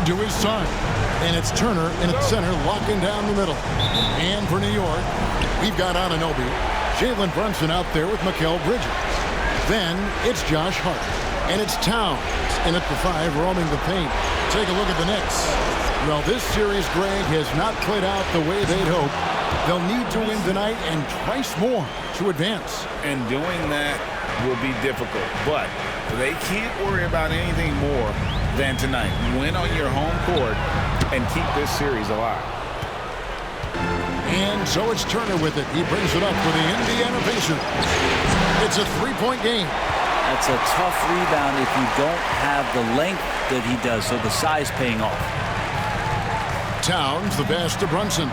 to his son. And it's Turner in at center, locking down the middle. And for New York, we've got Anunoby. Jalen Brunson out there with Mikal Bridges. Then it's Josh Hart. And it's Towns in at the 5, roaming the paint. Take a look at the Knicks. Well, this series, Greg, has not played out the way they'd hoped. They'll need to win tonight and twice more to advance. And doing that will be difficult. But they can't worry about anything more than tonight. Win on your home court and keep this series alive. And so it's Turner with it. He brings it up for the Indiana Pacers. It's a three-point game. That's a tough rebound if you don't have the length that he does, so the size paying off. Towns, the pass to Brunson.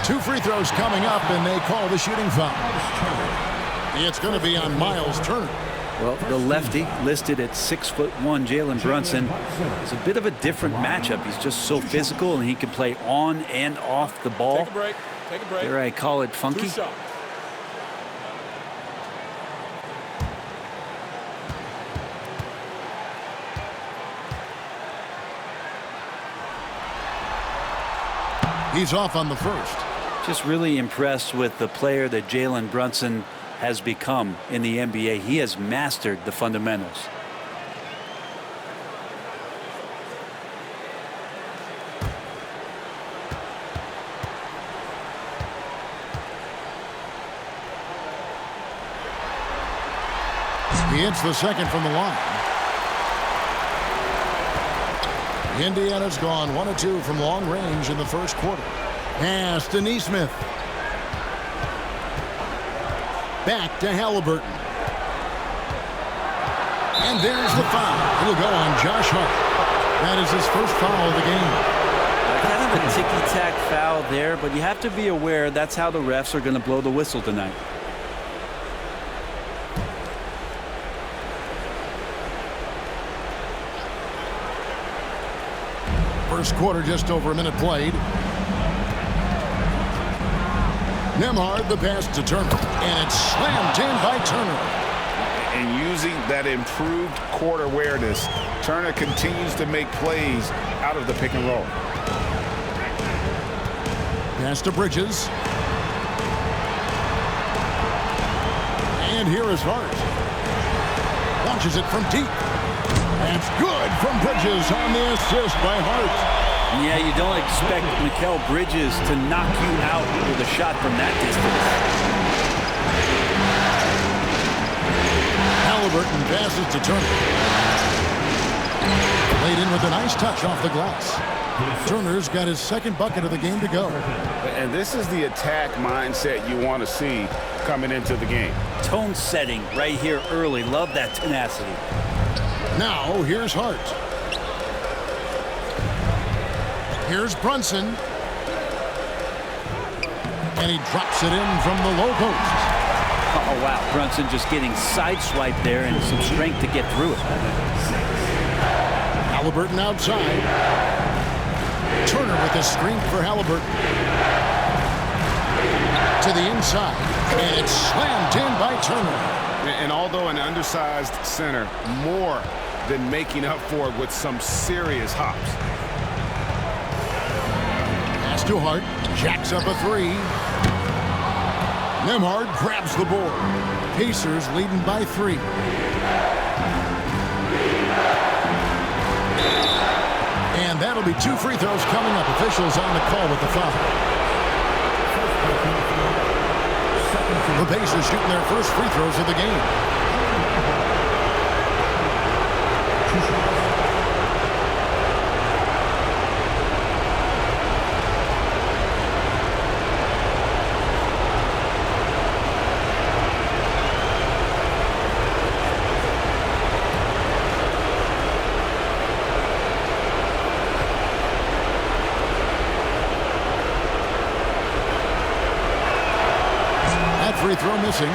Two free throws coming up, and they call the shooting foul. It's going to be on Miles Turner. Well, the lefty listed at 6'1", Jalen Brunson. It's a bit of a different matchup. He's just so physical, and he can play on and off the ball. Take a break. Take a break. Dare I call it funky? He's off on the first. Just really impressed with the player that Jalen Brunson has become in the NBA. He has mastered the fundamentals. He hits the second from the line. Indiana's gone 1 of 2 from long range in the first quarter. Pass to Nesmith. Back to Halliburton. And there's the foul. It'll go on Josh Hart. That is his first foul of the game. Kind of a ticky-tack foul there, but you have to be aware that's how the refs are going to blow the whistle tonight. First quarter, just over a minute played. Nembhard, the pass to Turner, and it's slammed in by Turner. And using that improved court awareness, Turner continues to make plays out of the pick and roll. Pass to Bridges. And here is Hart. Launches it from deep. That's good from Bridges on the assist by Hart. Yeah, you don't expect Mikal Bridges to knock you out with a shot from that distance. Halliburton passes to Turner. Laid in with a nice touch off the glass. Turner's got his second bucket of the game to go. And this is the attack mindset you want to see coming into the game. Tone setting right here early. Love that tenacity. Now, here's Hart. Here's Brunson. And he drops it in from the low post. Oh, wow. Brunson just getting sideswiped there and some strength to get through it. Halliburton outside. Turner with a screen for Halliburton. To the inside. And it's slammed in by Turner. And although an undersized center, more than making up for it with some serious hops. Pass to Hart. Jacks up a three. Nembhard grabs the board. Pacers leading by 3. And that'll be 2 free throws coming up. Officials on the call with the foul. The Pacers shooting their first free throws of the game. Free throw missing.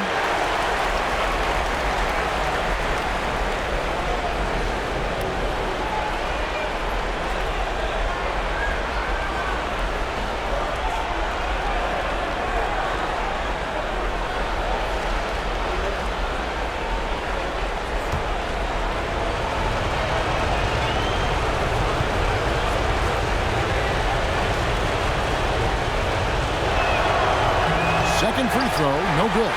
Second free throw, no good.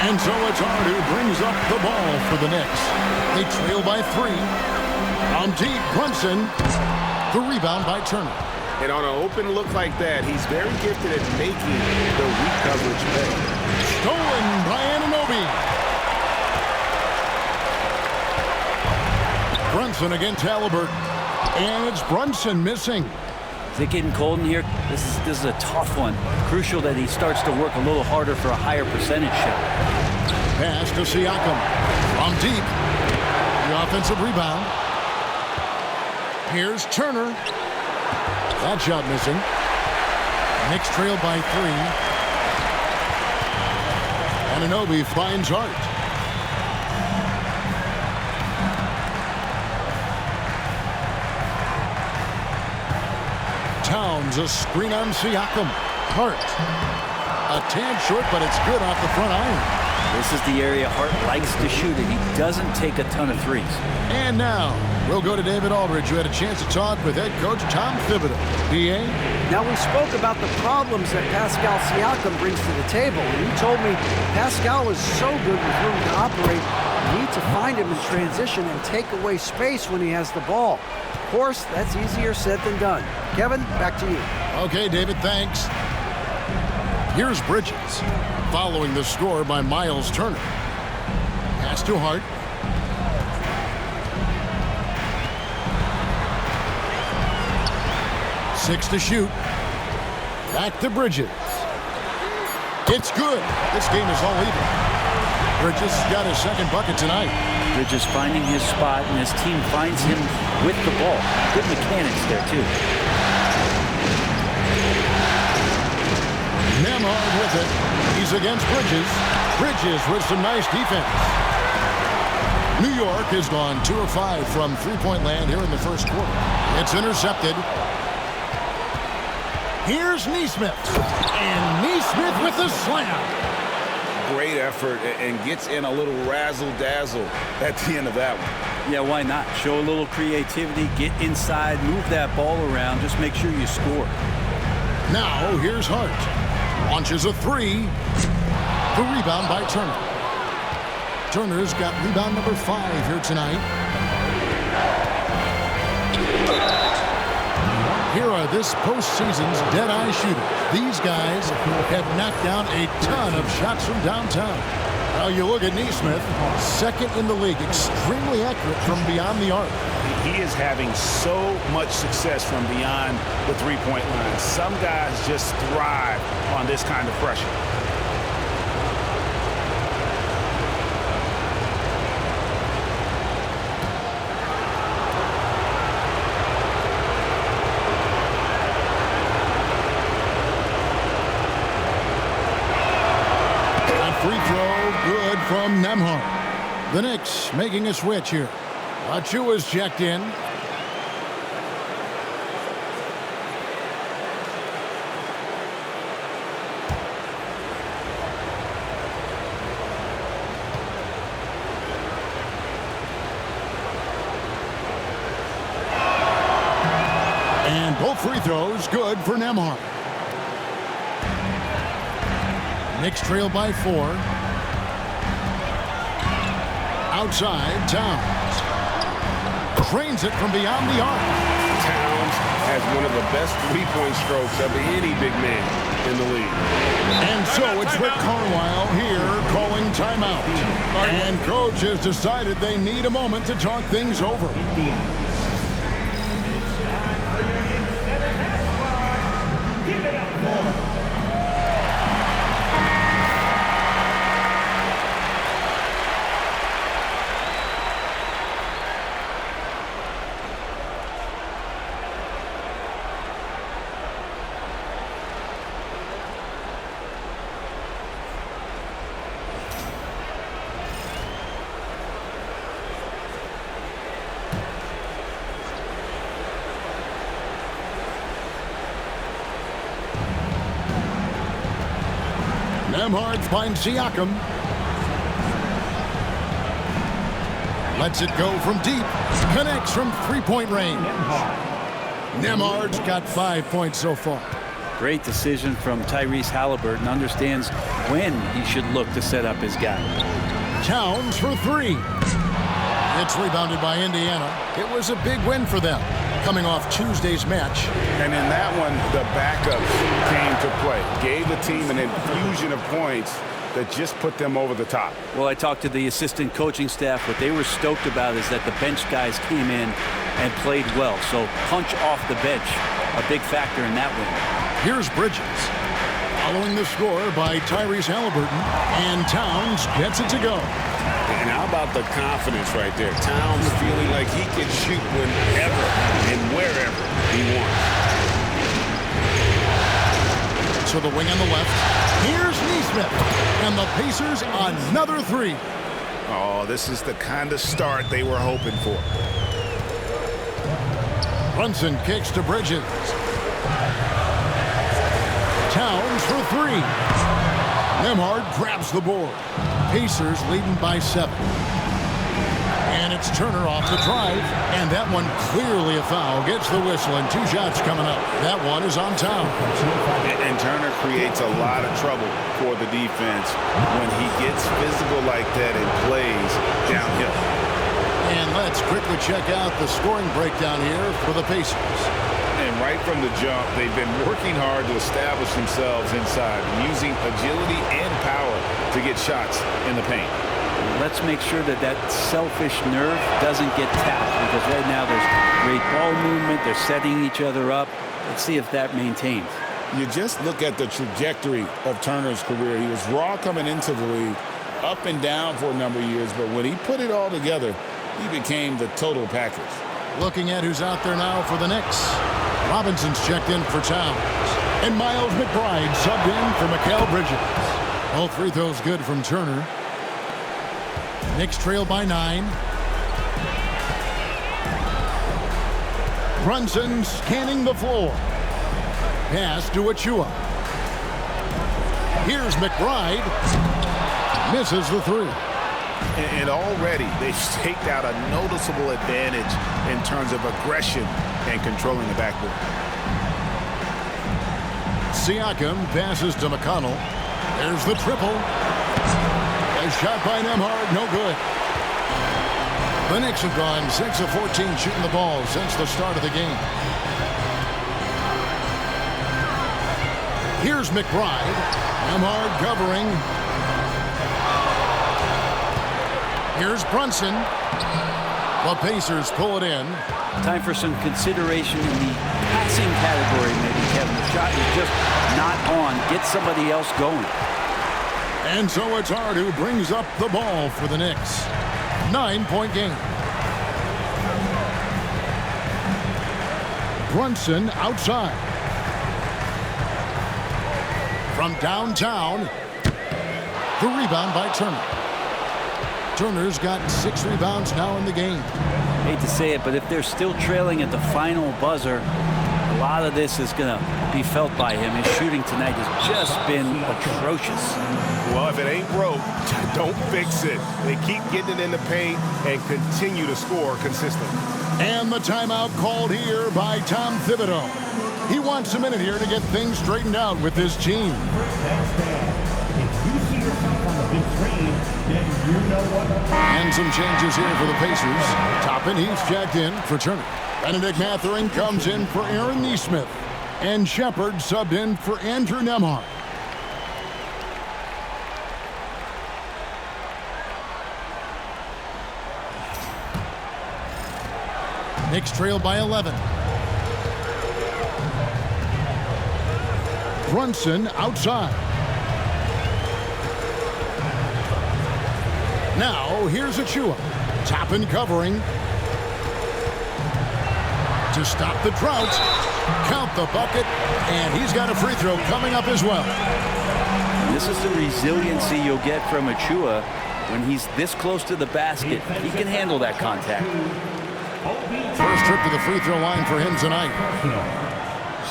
And so it's Hart who brings up the ball for the Knicks. They trail by 3. On deep, Brunson. The rebound by Turner. And on an open look like that, he's very gifted at making the weak coverage pay. Stolen by Anunoby. Brunson against Halliburton. And it's Brunson missing. Is it getting cold in here? This is a tough one. Crucial that he starts to work a little harder for a higher percentage shot. Pass to Siakam. From deep. The offensive rebound. Here's Turner. That shot missing. Knicks trail by 3. Anunoby finds Hart. Towns, a screen on Siakam. Hart. A tad short, but it's good off the front iron. This is the area Hart likes to shoot, and he doesn't take a ton of threes. And now, we'll go to David Aldridge, who had a chance to talk with head coach Tom Thibodeau. D.A.? Now, we spoke about the problems that Pascal Siakam brings to the table, and he told me Pascal is so good with room to operate, you need to find him in transition and take away space when he has the ball. Of course, that's easier said than done. Kevin, back to you. Okay, David, thanks. Here's Bridges, following the score by Miles Turner. Pass to Hart. Six to shoot. Back to Bridges. It's good. This game is all even. Bridges got his second bucket tonight. Bridges finding his spot, and his team finds him with the ball. Good mechanics there, too. Nemhard with it. He's against Bridges. Bridges with some nice defense. New York has gone 2 of 5 from three-point land here in the first quarter. It's intercepted. Here's Nesmith. And Nesmith with the slam. Great effort and gets in a little razzle-dazzle at the end of that one. Yeah, why not? Show a little creativity, get inside, move that ball around, just make sure you score. Now, here's Hart. Launches a 3. The rebound by Turner. Turner's got rebound number 5 here tonight. Here are this postseason's dead-eye shooters. These guys have knocked down a ton of shots from downtown. Now you look at Nesmith, second in the league, extremely accurate from beyond the arc. He is having so much success from beyond the three-point line. Some guys just thrive on this kind of pressure. Free throw, good from Nemhard. The Knicks making a switch here. Achua's checked in. And both free throws good for Nemhard. Knicks trail by 4. Outside, Towns. Drains it from beyond the arc. Towns has one of the best three-point strokes of any big man in the league. And so it's Rick Carlisle here calling timeout. And coach has decided they need a moment to talk things over. Nemhard finds Siakam. Lets it go from deep. Connects from three-point range. Nemhard's got 5 points so far. Great decision from Tyrese Halliburton. Understands when he should look to set up his guy. Towns for three. It's rebounded by Indiana. It was a big win for them, coming off Tuesday's match. And in that one, the backups came to play. Gave the team an infusion of points that just put them over the top. Well, I talked to the assistant coaching staff. What they were stoked about is that the bench guys came in and played well. So punch off the bench, a big factor in that win. Here's Bridges. Following the score by Tyrese Halliburton, and Towns gets it to go. And how about the confidence right there? Towns feeling like he can shoot whenever and wherever he wants. To the wing on the left. Here's Nesmith. And the Pacers another three. Oh, this is the kind of start they were hoping for. Brunson kicks to Bridges. Towns for three. Nembhard grabs the board. Pacers leading by 7. And it's Turner off the drive. And that one clearly a foul. Gets the whistle and 2 shots coming up. That one is on Towns. And Turner creates a lot of trouble for the defense when he gets physical like that and plays downhill. And let's quickly check out the scoring breakdown here for the Pacers. And right from the jump, they've been working hard to establish themselves inside, using agility and power to get shots in the paint. Let's make sure that that selfish nerve doesn't get tapped, because right now there's great ball movement. They're setting each other up. Let's see if that maintains. You just look at the trajectory of Turner's career. He was raw coming into the league, up and down for a number of years, but when he put it all together, he became the total package. Looking at who's out there now for the Knicks. Robinson's checked in for Towns. And Miles McBride subbed in for Mikal Bridges. All free throws good from Turner. Knicks trail by 9. Brunson scanning the floor. Pass to Achua. Here's McBride. Misses the 3. And already they've staked out a noticeable advantage in terms of aggression and controlling the backboard. Siakam passes to McConnell. There's the triple. A shot by Nembhard, no good. The Knicks have gone 6 of 14 shooting the ball since the start of the game. Here's McBride. Nembhard covering. Here's Brunson. The Pacers pull it in. Time for some consideration in the passing category, maybe, Kevin. The shot is just not on. Get somebody else going. And so it's Hart who brings up the ball for the Knicks. 9-point game. Brunson outside. From downtown, the rebound by Turner. Turner's got 6 rebounds now in the game. Hate to say it, but if they're still trailing at the final buzzer, a lot of this is going to be felt by him. His shooting tonight has just been atrocious. Well, if it ain't broke, don't fix it. They keep getting it in the paint and continue to score consistently. And the timeout called here by Tom Thibodeau. He wants a minute here to get things straightened out with his team. And some changes here for the Pacers. Toppin, he's checked in for Turner. Benedict Mathurin comes in for Aaron Nesmith. And Shepard subbed in for Andrew Nembhard. Knicks trail by 11. Brunson outside. Now, here's Achua. Toppin covering. To stop the drought. Count the bucket. And he's got a free throw coming up as well. This is the resiliency you'll get from Achua when he's this close to the basket. He can handle that contact. First trip to the free throw line for him tonight.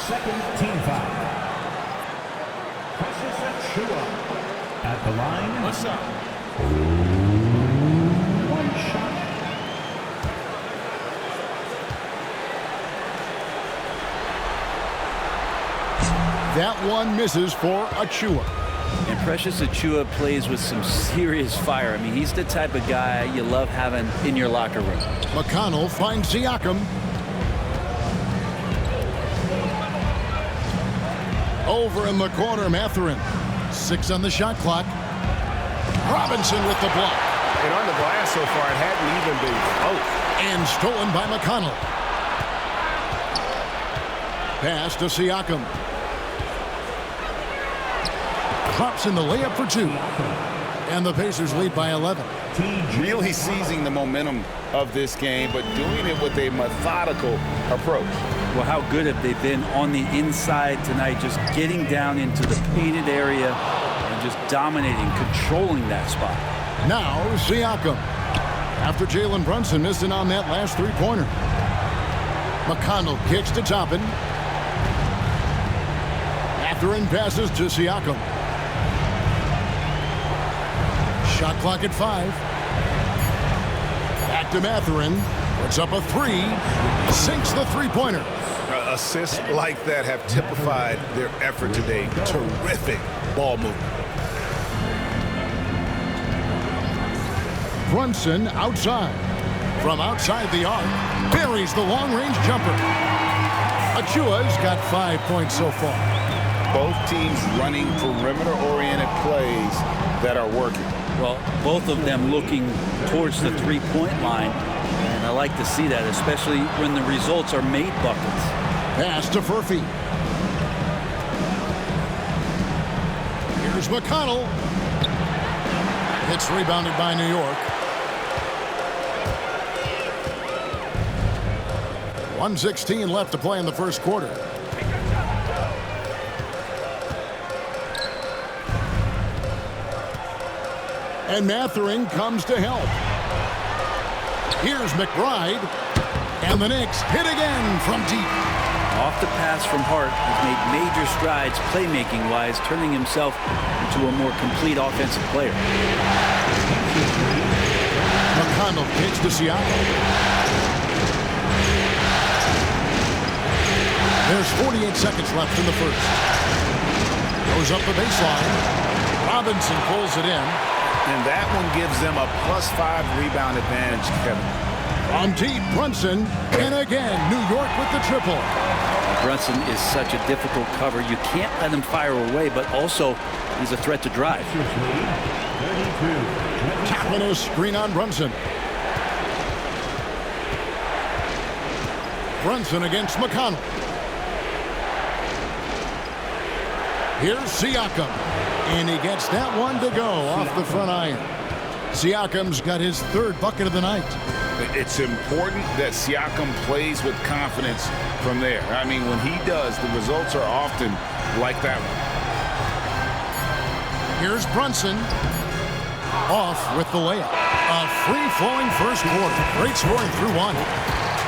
Second team foul. At the line. What's up? One shot. That one misses for Achua. And Precious Achua plays with some serious fire. I mean, he's the type of guy you love having in your locker room. McConnell finds Siakam. Over in the corner, Mathurin. 6 on the shot clock. Robinson with the block. And on the glass so far, it hadn't even been close. And stolen by McConnell. Pass to Siakam. Drops in the layup for 2. And the Pacers lead by 11. Really seizing the momentum of this game, but doing it with a methodical approach. Well, how good have they been on the inside tonight, just getting down into the painted area and just dominating, controlling that spot. Now Siakam. After Jalen Brunson missed it on that last three-pointer. McConnell kicks to Toppin. Mathurin passes to Siakam. Shot clock at 5. Back to Mathurin. Puts up a 3. Sinks the three-pointer. Assists like that have typified their effort today. Terrific ball movement. Brunson outside. From outside the arc, buries the long-range jumper. Achua's got 5 points so far. Both teams running perimeter-oriented plays that are working. Well, both of them looking towards the three-point line. And I like to see that, especially when the results are made buckets. Pass to Furphy. Here's McConnell. It's rebounded by New York. 1:16 left to play in the first quarter. And Mathurin comes to help. Here's McBride. And the Knicks hit again from deep. Off the pass from Hart, has made major strides playmaking-wise, turning himself into a more complete offensive player. McConnell kicks to Siakam. There's 48 seconds left in the first. Goes up the baseline. Robinson pulls it in. And that one gives them a +5 rebound advantage, Kevin. On deep, Brunson. And again, New York with the triple. Brunson is such a difficult cover. You can't let him fire away, but also he's a threat to drive. Tapping a screen on Brunson. Brunson against McConnell. Here's Siakam. And he gets that one to go off the front iron. Siakam's got his 3rd bucket of the night. It's important that Siakam plays with confidence from there. I mean, when he does, the results are often like that one. Here's Brunson. Off with the layup. A free-flowing first quarter. Great scoring through 1.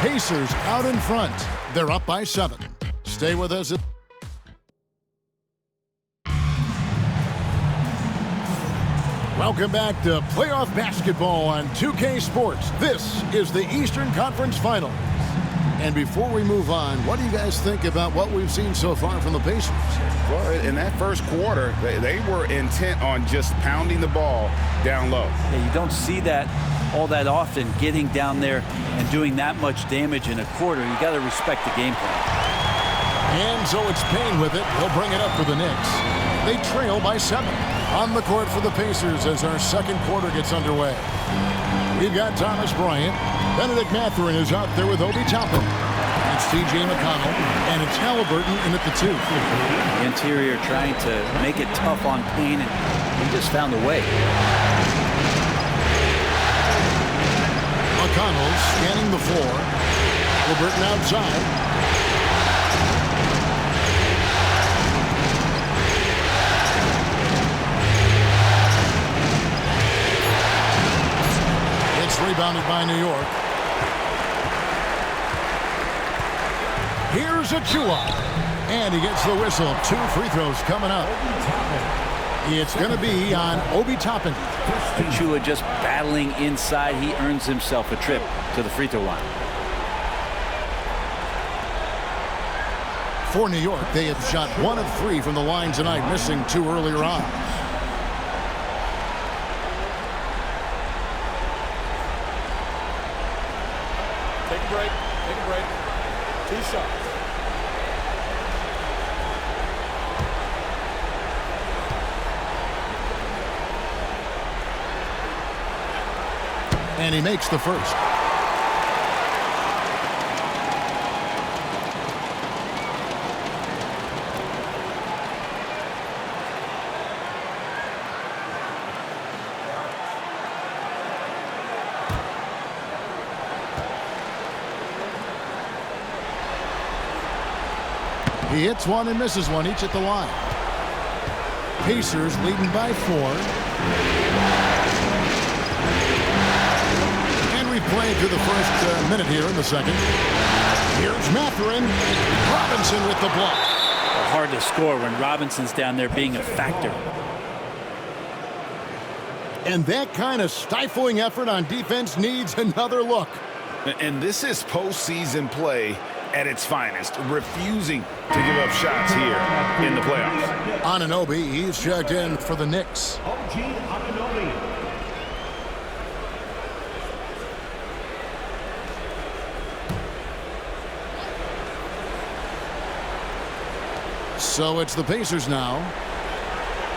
Pacers out in front. They're up by 7. Stay with us. Welcome back to playoff basketball on 2K Sports. This is the Eastern Conference Finals. And before we move on, what do you guys think about what we've seen so far from the Pacers? Well, in that first quarter, they were intent on just pounding the ball down low. Yeah, you don't see that all that often, getting down there and doing that much damage in a quarter. You got to respect the game plan. And so it's Payne with it. He'll bring it up for the Knicks. They trail by 7. On the court for the Pacers as our second quarter gets underway. We've got Thomas Bryant. Benedict Mathurin is out there with Obi Toppin. It's T.J. McConnell, and it's Halliburton in at the 2. The interior trying to make it tough on Payne, and he just found a way. McConnell scanning the floor. Halliburton outside. Rebounded by New York. Here's Achua. And he gets the whistle. 2 free throws coming up. It's going to be on Obi Toppin. Achua just battling inside. He earns himself a trip to the free throw line. For New York, they have shot 1 of 3 from the line tonight, missing 2 earlier on. Take a break. Take a break. 2 shots. And he makes the first. He hits one and misses one, each at the line. Pacers leading by 4. And we've played through the first minute here in the second. Here's Mathurin. Robinson with the block. Hard to score when Robinson's down there being a factor. And that kind of stifling effort on defense needs another look. And this is postseason play at its finest, refusing to give up shots here in the playoffs. Anunoby, he's checked in for the Knicks. OG Anunoby. So it's the Pacers now.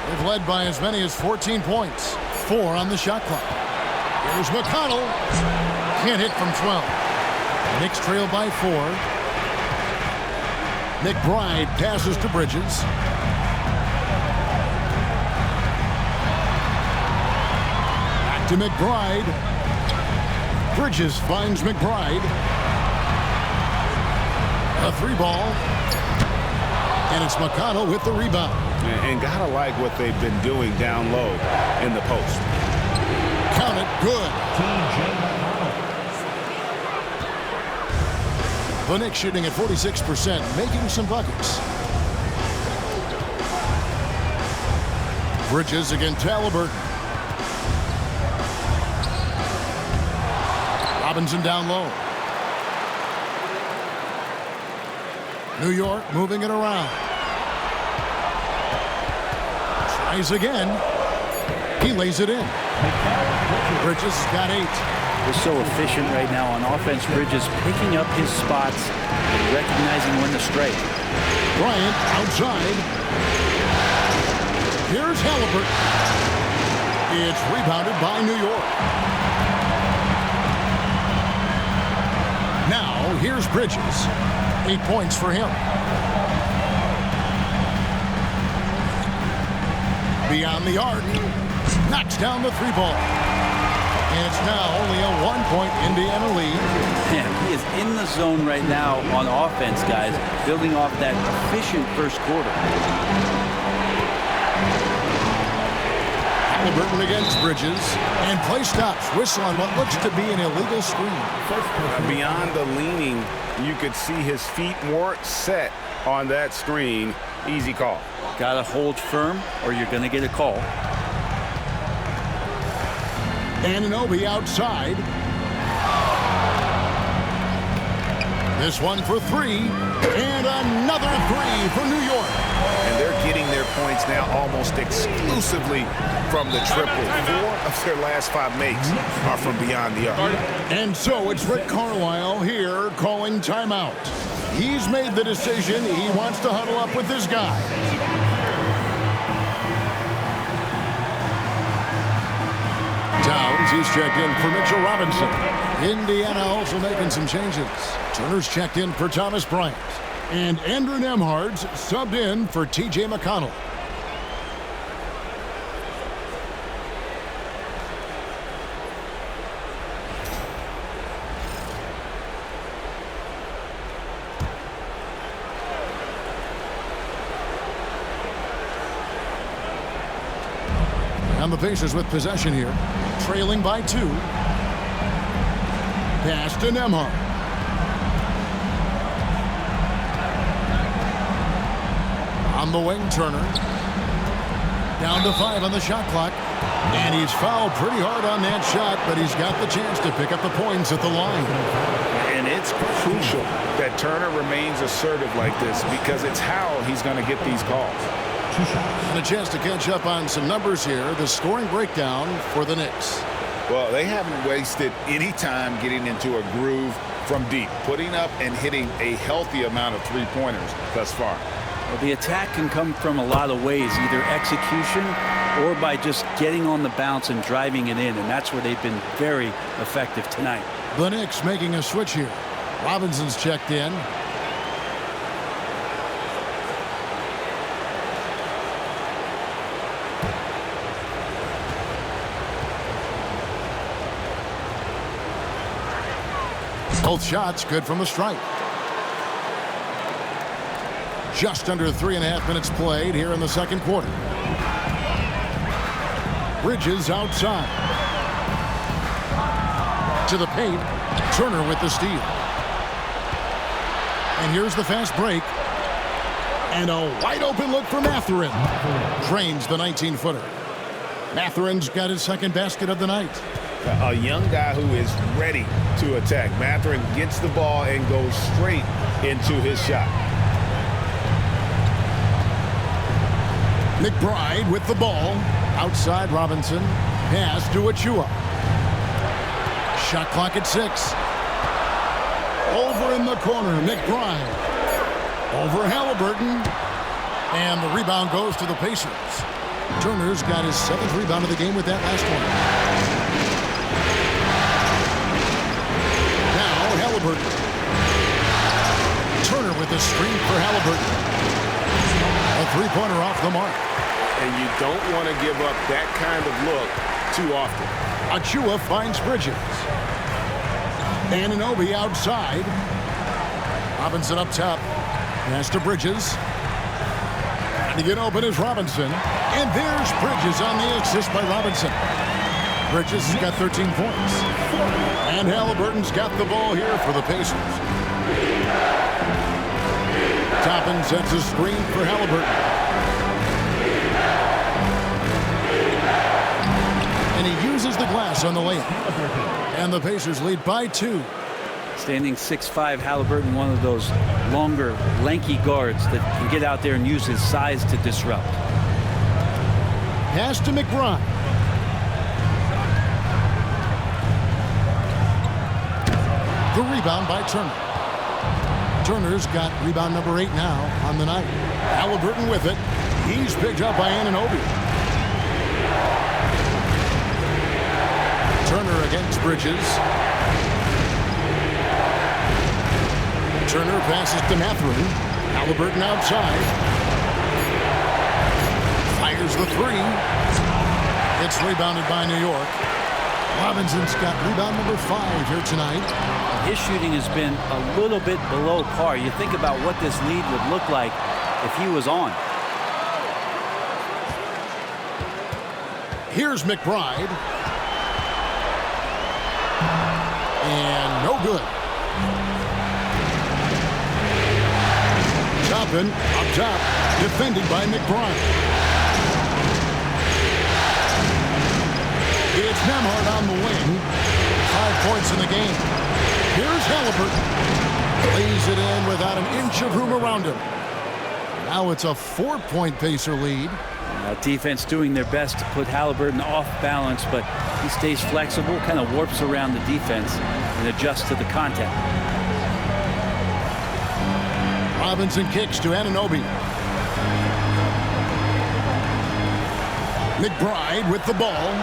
They've led by as many as 14 points. 4 on the shot clock. Here's McConnell. Can't hit from 12. Knicks trail by 4. McBride passes to Bridges. Back to McBride. Bridges finds McBride. A 3-ball. And it's McConnell with the rebound. And gotta like what they've been doing down low in the post. Count it, good. The Knicks shooting at 46%, making some buckets. Bridges against Halliburton. Robinson down low. New York moving it around. Tries again. He lays it in. Bridges has got 8. They're so efficient right now on offense. Bridges picking up his spots and recognizing when to strike. Bryant outside. Here's Halliburton. It's rebounded by New York. Now here's Bridges. 8 points for him. Beyond the arc. Knocks down the 3-ball. And it's now only a 1-point Indiana lead. Man, he is in the zone right now on offense, guys, building off that efficient first quarter. Halliburton against Bridges. And play stops. Whistle on what looks to be an illegal screen. Beyond the leaning, you could see his feet weren't set on that screen. Easy call. Got to hold firm or you're going to get a call. Anunoby outside. This one for 3. And another 3 for New York. And they're getting their points now almost exclusively from the triple. 4 of their last 5 makes are from beyond the arc. And so it's Rick Carlisle here calling timeout. He's made the decision. He wants to huddle up with this guy. Towns, he's checked in for Mitchell Robinson. Indiana also making some changes. Turner's checked in for Thomas Bryant. And Andrew Nembhard's subbed in for T.J. McConnell. And the Pacers with possession here. Trailing by 2. Pass to Nembhard. On the wing, Turner. Down to 5 on the shot clock. And he's fouled pretty hard on that shot, but he's got the chance to pick up the points at the line. And And it's crucial that Turner remains assertive like this because it's how he's going to get these calls. And a chance to catch up on some numbers here. The scoring breakdown for the Knicks. Well, they haven't wasted any time getting into a groove from deep, putting up and hitting a healthy amount of three-pointers thus far. Well, the attack can come from a lot of ways, either execution or by just getting on the bounce and driving it in, and that's where they've been very effective tonight. The Knicks making a switch here. Robinson's checked in. Both shots good from the stripe. Just under 3.5 minutes played here in the second quarter. Bridges outside. To the paint. Turner with the steal. And here's the fast break. And a wide open look for Mathurin. Drains the 19-footer. Mathurin's got his second basket of the night. A young guy who is ready to attack. Mathurin gets the ball and goes straight into his shot. McBride with the ball. Outside Robinson. Pass to Achua. Shot clock at 6. Over in the corner, McBride. Over Halliburton. And the rebound goes to the Pacers. Turner's got his 7th rebound of the game with that last one. Halliburton. Turner with the screen for Halliburton. A three-pointer off the mark. And you don't want to give up that kind of look too often. Achua finds Bridges. Anunoby outside. Robinson up top. Pass to Bridges. To get open is Robinson. And there's Bridges on the assist by Robinson. Bridges has got 13 points. And Halliburton's got the ball here for the Pacers. Toppin sets a screen for Halliburton. And he uses the glass on the layup. And the Pacers lead by 2. Standing 6'5", Halliburton, one of those longer, lanky guards that can get out there and use his size to disrupt. Pass to McBride. The rebound by Turner. Turner's got rebound number 8 now on the night. Halliburton with it. He's picked up by Anunoby. Turner against Bridges. Turner passes to Mathurin. Halliburton outside. Fires the 3. It's rebounded by New York. Robinson's got rebound number 5 here tonight. His shooting has been a little bit below par. You think about what this lead would look like if he was on. Here's McBride. And no good. Toppin up top, defended by McBride. It's Nembhard on the wing. 5 points in the game. Here's Halliburton. Lays it in without an inch of room around him. Now it's a 4-point Pacer lead. Defense doing their best to put Halliburton off balance, but he stays flexible, kind of warps around the defense and adjusts to the contact. Robinson kicks to Anunoby. McBride with the ball.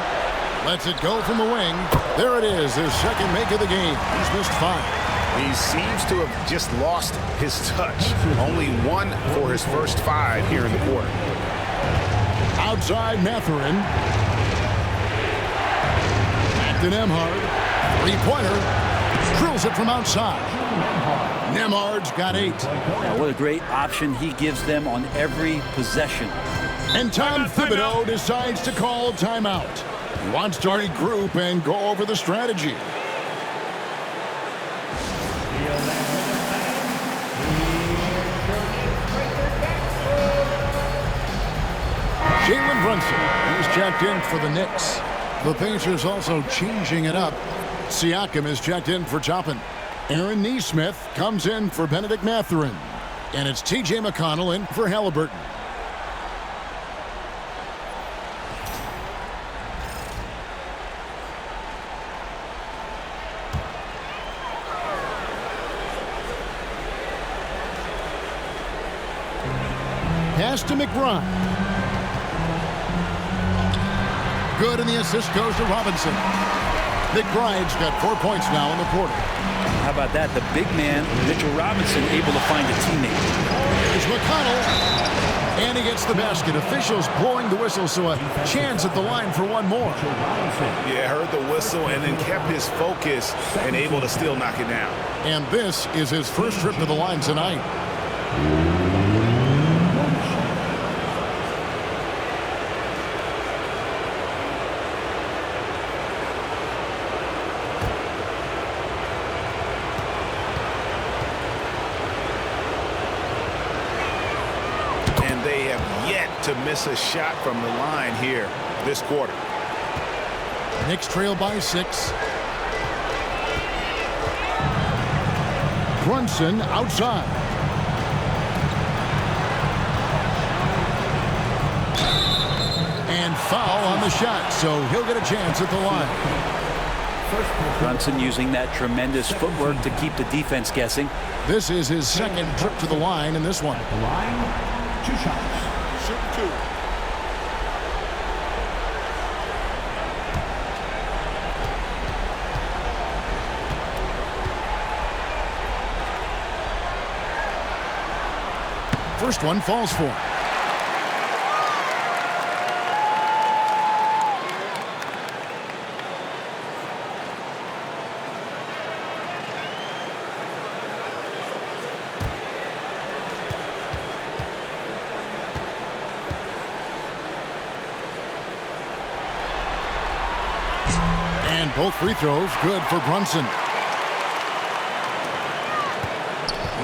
Lets it go from the wing. There it is, his second make of the game. He's missed 5. He seems to have just lost his touch. Only 1 for his first 5 here in the quarter. Outside Mathurin. Back to Nembhard. 3-pointer. Drills it from outside. Nembhard's got 8. Now, what a great option he gives them on every possession. And Tom Thibodeau decides to call timeout. He wants to regroup and go over the strategy. Jalen Brunson, he's checked in for the Knicks. The Pacers also changing it up. Siakam is checked in for Toppin. Aaron Nesmith comes in for Benedict Mathurin. And it's T.J. McConnell in for Halliburton. Pass to McBride. Good, and the assist goes to Robinson. McBride's got 4 points now in the quarter. How about that? The big man, Mitchell Robinson, able to find a teammate. Here's McConnell. And he gets the basket. Officials blowing the whistle, so a chance at the line for one more. Yeah, heard the whistle and then kept his focus and able to still knock it down. And this is his first trip to the line tonight. To miss a shot from the line here this quarter. Knicks trail by 6. Brunson outside. And foul on the shot, so he'll get a chance at the line. Brunson using that tremendous footwork to keep the defense guessing. This is his second trip to the line in this one. The line, 2 shots. Shoot 2. First one falls for him. And both free throws good for Brunson.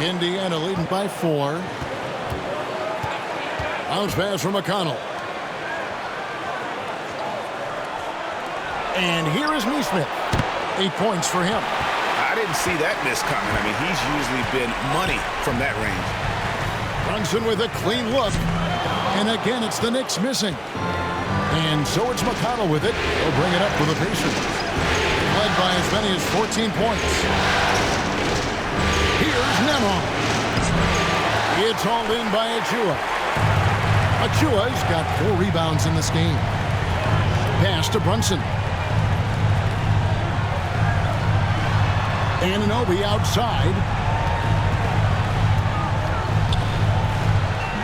Indiana leading by 4. Bounce pass from McConnell. And here is Nesmith. 8 points for him. I didn't see that miss coming. I mean, he's usually been money from that range. Brunson with a clean look. And again, it's the Knicks missing. And so it's McConnell with it. He'll bring it up for the Pacers. Led by as many as 14 points. Here's Nemhard. It's hauled in by Achua. Achua's got 4 rebounds in this game. Pass to Brunson. Anunoby outside.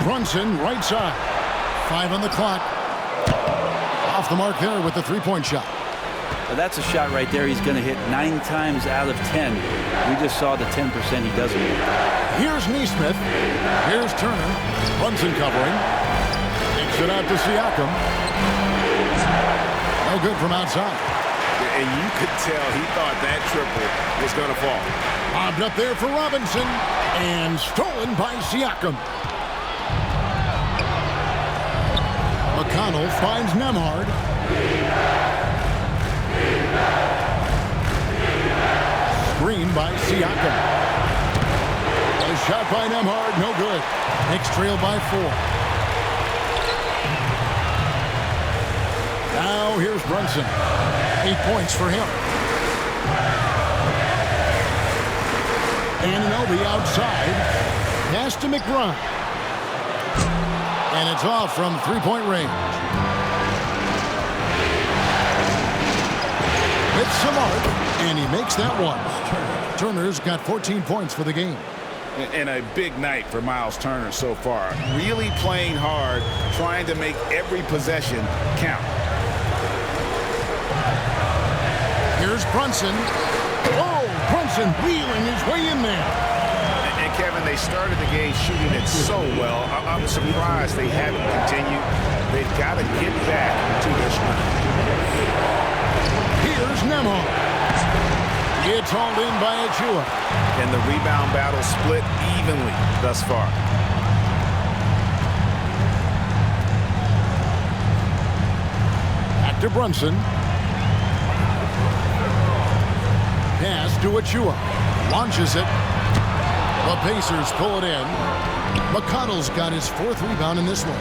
Brunson right side. 5 on the clock. Off the mark there with the 3-point shot. Well, that's a shot right there. He's going to hit 9 times out of 10. We just saw the 10% he doesn't hit. Here's Nesmith. Here's Turner. Brunson covering. Takes it out to Siakam. No good from outside. And you could tell he thought that triple was going to fall. Bobbed up there for Robinson. And stolen by Siakam. McConnell finds Nemhard. Screen by Siakam. A shot by Nemhard, no good. Knicks trail by 4. Now here's Brunson. 8 points for him. Anunoby outside. Pass to McBride. And it's off from 3-point range. With some arc, and he makes that one. Turner's got 14 points for the game. And a big night for Miles Turner so far. Really playing hard, trying to make every possession count. Here's Brunson. Oh, Brunson wheeling his way in there. And Kevin, they started the game shooting it so well. I'm surprised they haven't continued. They've got to get back to their strength. Here's Nemhard. It's hauled in by Achua. And the rebound battle split evenly thus far. Back to Brunson. Pass to Achua. Launches it. The Pacers pull it in. McConnell's got his 4th rebound in this one.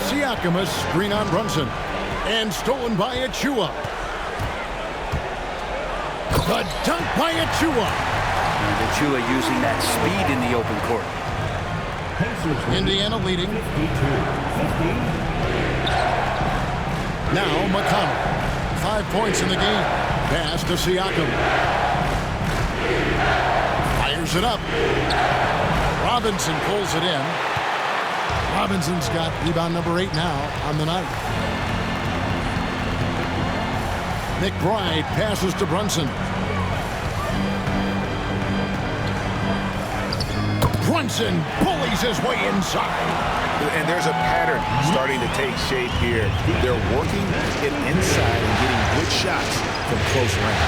Siakam a screen on Brunson. And stolen by Achua. The dunk by Achua. And Achua using that speed in the open court. Indiana leading. Now McConnell. 5 points in the game. Pass to Siakam. Fires it up. Robinson pulls it in. Robinson's got rebound number 8 now on the night. McBride passes to Brunson. Brunson bullies his way inside. And there's a pattern starting to take shape here. They're working it inside and getting good shots from close range.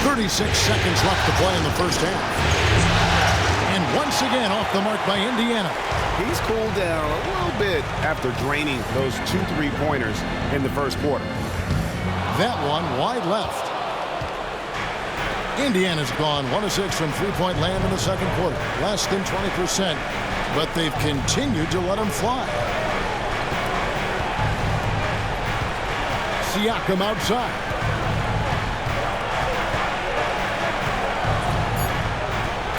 36 seconds left to play in the first half. And once again off the mark by Indiana. He's cooled down a little bit after draining those 2 3-pointers in the first quarter. That one wide left. Indiana's gone 1 of 6 from three-point land in the second quarter. Less than 20%, but they've continued to let them fly. Siakam outside.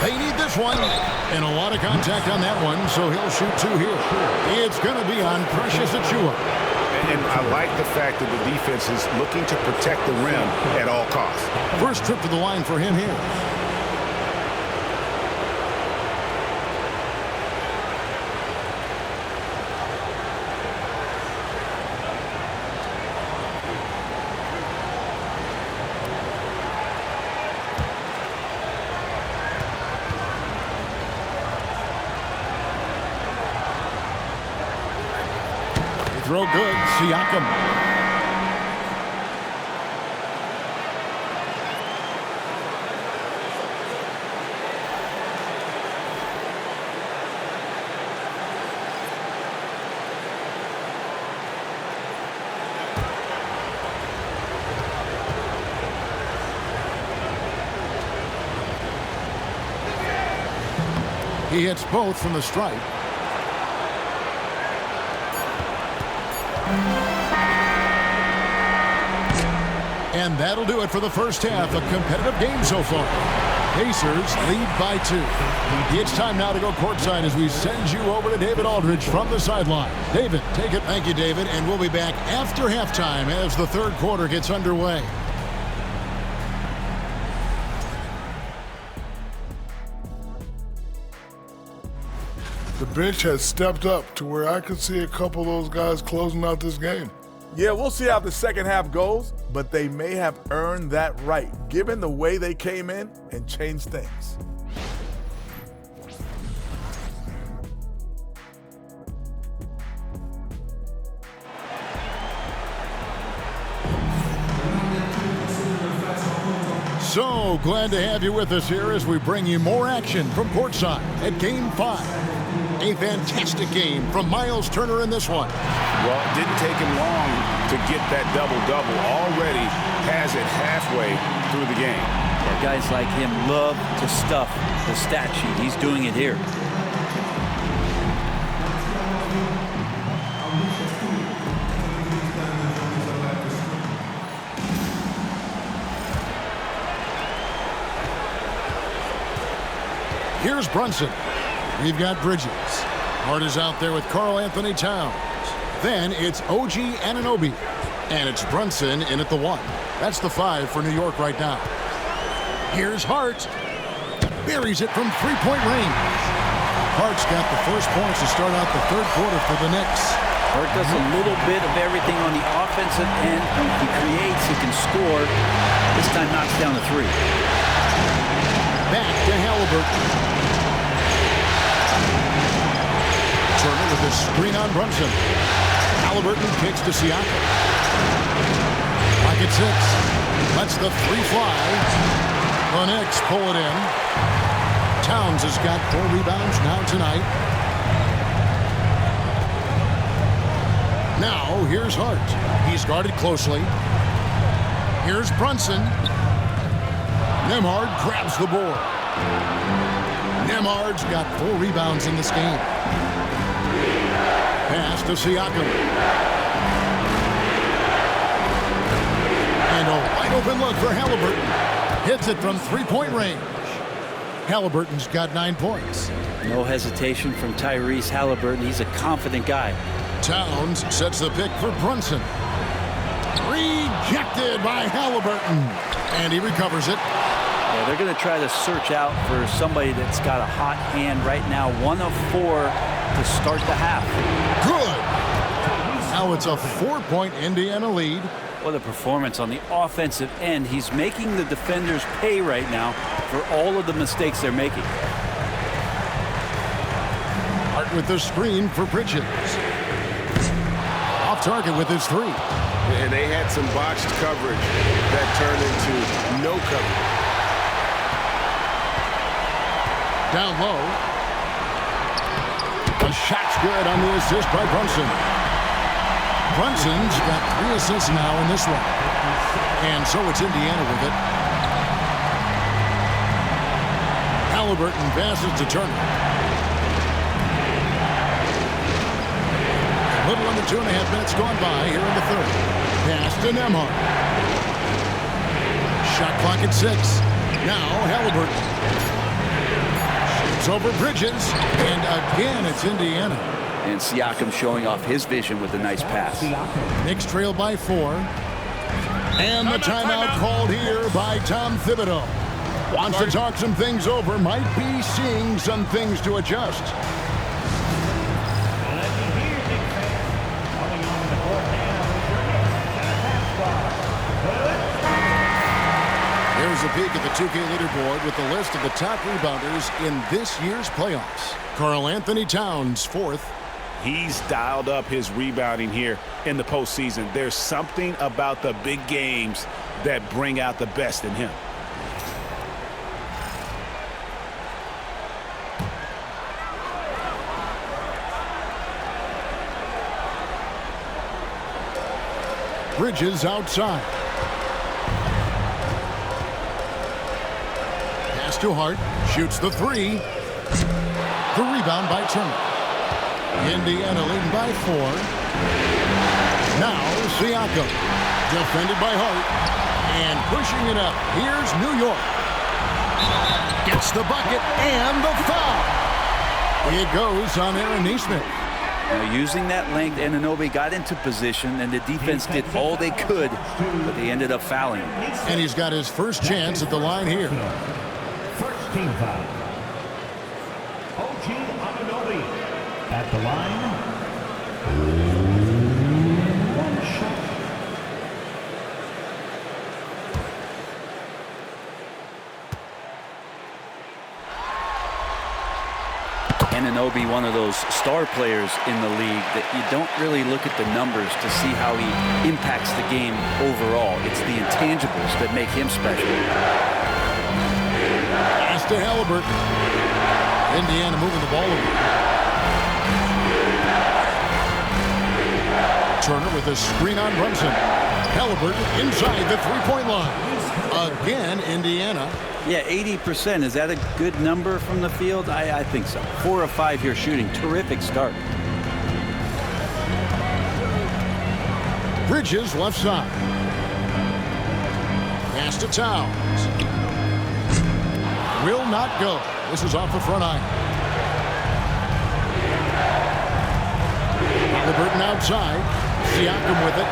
They need this one. And a lot of contact on that one, so he'll shoot 2 here. It's going to be on Precious Achua. And I like the fact that the defense is looking to protect the rim at all costs. First trip to the line for him here. Throw good. Siakam. He hits both from the stripe. And that'll do it for the first half. A competitive game so far. Pacers lead by 2. It's time now to go courtside as we send you over to David Aldridge from the sideline. David, take it. Thank you, David. And we'll be back after halftime as the third quarter gets underway. The bench has stepped up to where I could see a couple of those guys closing out this game. Yeah, we'll see how the second half goes, but they may have earned that right, given the way they came in and changed things. So glad to have you with us here as we bring you more action from courtside at Game 5. A fantastic game from Miles Turner in this one. Well, it didn't take him long to get that double-double. Already has it halfway through the game. Yeah, guys like him love to stuff the stat sheet. He's doing it here. Here's Brunson. We've got Bridges. Hart is out there with Karl Anthony Towns. Then it's OG Anunoby. And it's Brunson in at the 1. That's the 5 for New York right now. Here's Hart. Buries it from three-point range. Hart's got the first points to start out the third quarter for the Knicks. Hart does a little bit of everything on the offensive end. He creates, he can score. This time knocks down the 3. Back to Halliburton. Turner with a screen on Brunson. Halliburton kicks to Siakam. Pocket 6. Lets the 3 fly. The Knicks pull it in. Towns has got 4 rebounds now tonight. Now here's Hart. He's guarded closely. Here's Brunson. Nembhard grabs the board. Nembhard's got 4 rebounds in this game. Pass to Siakam. And a wide open look for Halliburton. Hits it from 3-point range. Halliburton's got 9 points. No hesitation from Tyrese Halliburton. He's a confident guy. Towns sets the pick for Brunson. Rejected by Halliburton. And he recovers it. Yeah, they're going to try to search out for somebody that's got a hot hand right now. 1 of 4 to start the half. Good. Now it's a 4-point Indiana lead. What a performance on the offensive end. He's making the defenders pay right now for all of the mistakes they're making. Hart with the screen for Bridges. Off target with his 3. And they had some botched coverage that turned into no coverage. Down low. A shot's good on the assist by Brunson. Brunson's got 3 assists now in this one. And so it's Indiana with it. Halliburton passes to Turner. A little under 2.5 minutes gone by here in the third. Pass to Nembhard. Shot clock at 6. Now Halliburton. Shoots over Bridges. And again, it's Indiana. And Siakam showing off his vision with a nice pass. Knicks trail by 4. And the timeout called here by Tom Thibodeau. Wants to talk some things over. Might be seeing some things to adjust. Here's a peek at the 2K leaderboard with the list of the top rebounders in this year's playoffs. Karl Anthony Towns, 4th. He's dialed up his rebounding here in the postseason. There's something about the big games that bring out the best in him. Bridges outside. Pass to Hart. Shoots the 3. The rebound by Turner. Indiana leading by 4. Now Siakam. Defended by Hart. And pushing it up. Here's New York. Gets the bucket and the foul. It goes on Aaron Nesmith. Now, using that length, Anunoby got into position, and the defense did all they could, but they ended up fouling. And he's got his first chance at the line here. First team foul. OG Anunoby at the line. 1 shot. Anunoby, one of those star players in the league that you don't really look at the numbers to see how he impacts the game overall. It's the intangibles that make him special. Pass to Halliburton. Indiana moving the ball over. Turner with a screen on Brunson. Halliburton inside the 3-point line. Again, Indiana. Yeah, 80%. Is that a good number from the field? I think so. 4 of 5 here shooting. Terrific start. Bridges left side. Pass to Towns. Will not go. This is off the front iron. Halliburton outside. Siakam with it.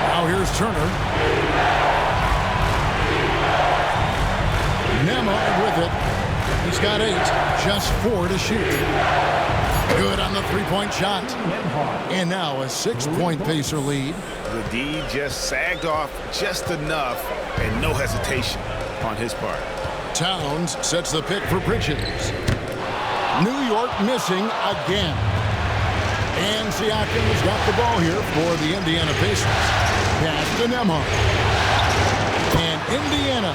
Now here's Turner. Nembhard with it. He's got 8. Just 4 to shoot. Good on the 3-point shot. And now a 6-point Pacer lead. The D just sagged off just enough and no hesitation on his part. Towns sets the pick for Bridges. New York missing again. And Siakam has got the ball here for the Indiana Pacers. Pass to Nembhard. And Indiana,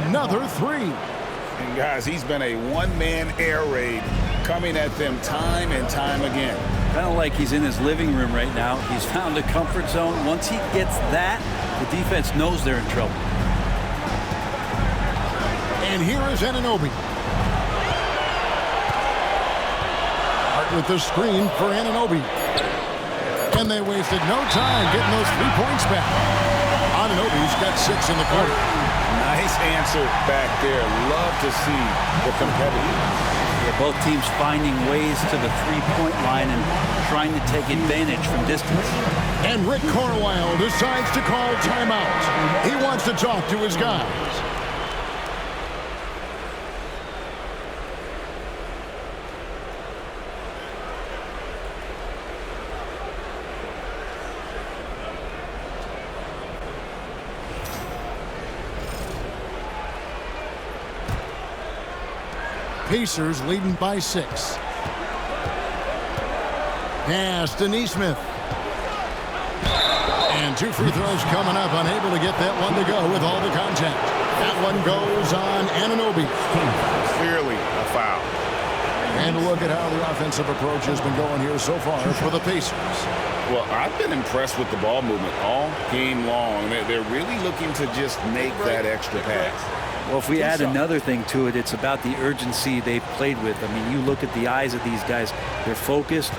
another 3. And guys, he's been a one-man air raid coming at them time and time again. Kind of like he's in his living room right now. He's found a comfort zone. Once he gets that, the defense knows they're in trouble. And here is Anunoby. Hart with the screen for Anunoby. And they wasted no time getting those 3 points back. Anunoby's got 6 in the quarter. Nice answer back there. Love to see the competitiveness. Yeah, both teams finding ways to the three-point line and trying to take advantage from distance. And Rick Carlisle decides to call timeout. He wants to talk to his guys. Pacers leading by 6. Pass to Nesmith. And 2 free throws coming up. Unable to get that one to go with all the contact. That one goes on Anunoby. Clearly a foul. And look at how the offensive approach has been going here so far for the Pacers. Well, I've been impressed with the ball movement all game long. They're really looking to just make that extra pass. Well, if we add another thing to it, it's about the urgency they've played with. I mean, you look at the eyes of these guys. They're focused,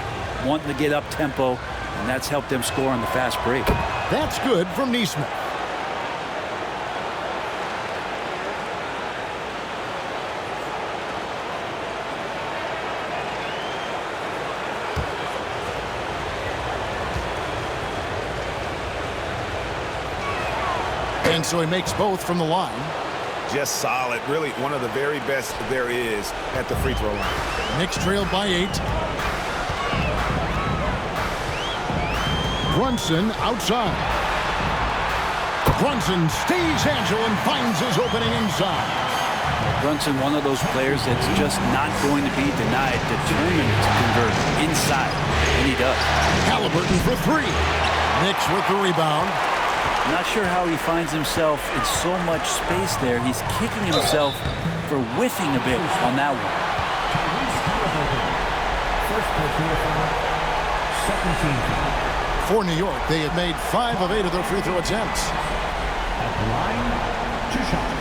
wanting to get up tempo, and that's helped them score on the fast break. That's good from Nesmith. And so he makes both from the line. Just solid. Really one of the very best there is at the free throw line. Knicks trailed by 8. Brunson outside. Brunson stays agile and finds his opening inside. Brunson, one of those players that's just not going to be denied, determined to convert inside, and he does. Halliburton for 3. Knicks with the rebound. Not sure how he finds himself in so much space there. He's kicking himself for whiffing a bit on that one. For New York, they have made 5 of 8 of their free throw attempts. At the line, 2 shots.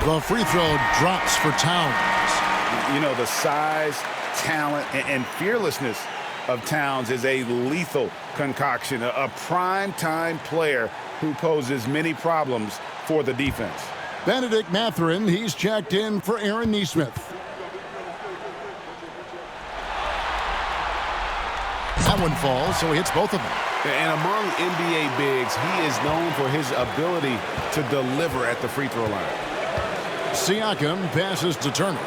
The free throw drops for Towns. You know, the size, talent, and fearlessness of Towns is a lethal concoction, a prime-time player who poses many problems for the defense. Benedict Mathurin, he's checked in for Aaron Nesmith. That one falls, so he hits both of them. And among NBA bigs, he is known for his ability to deliver at the free throw line. Siakam passes to Turner.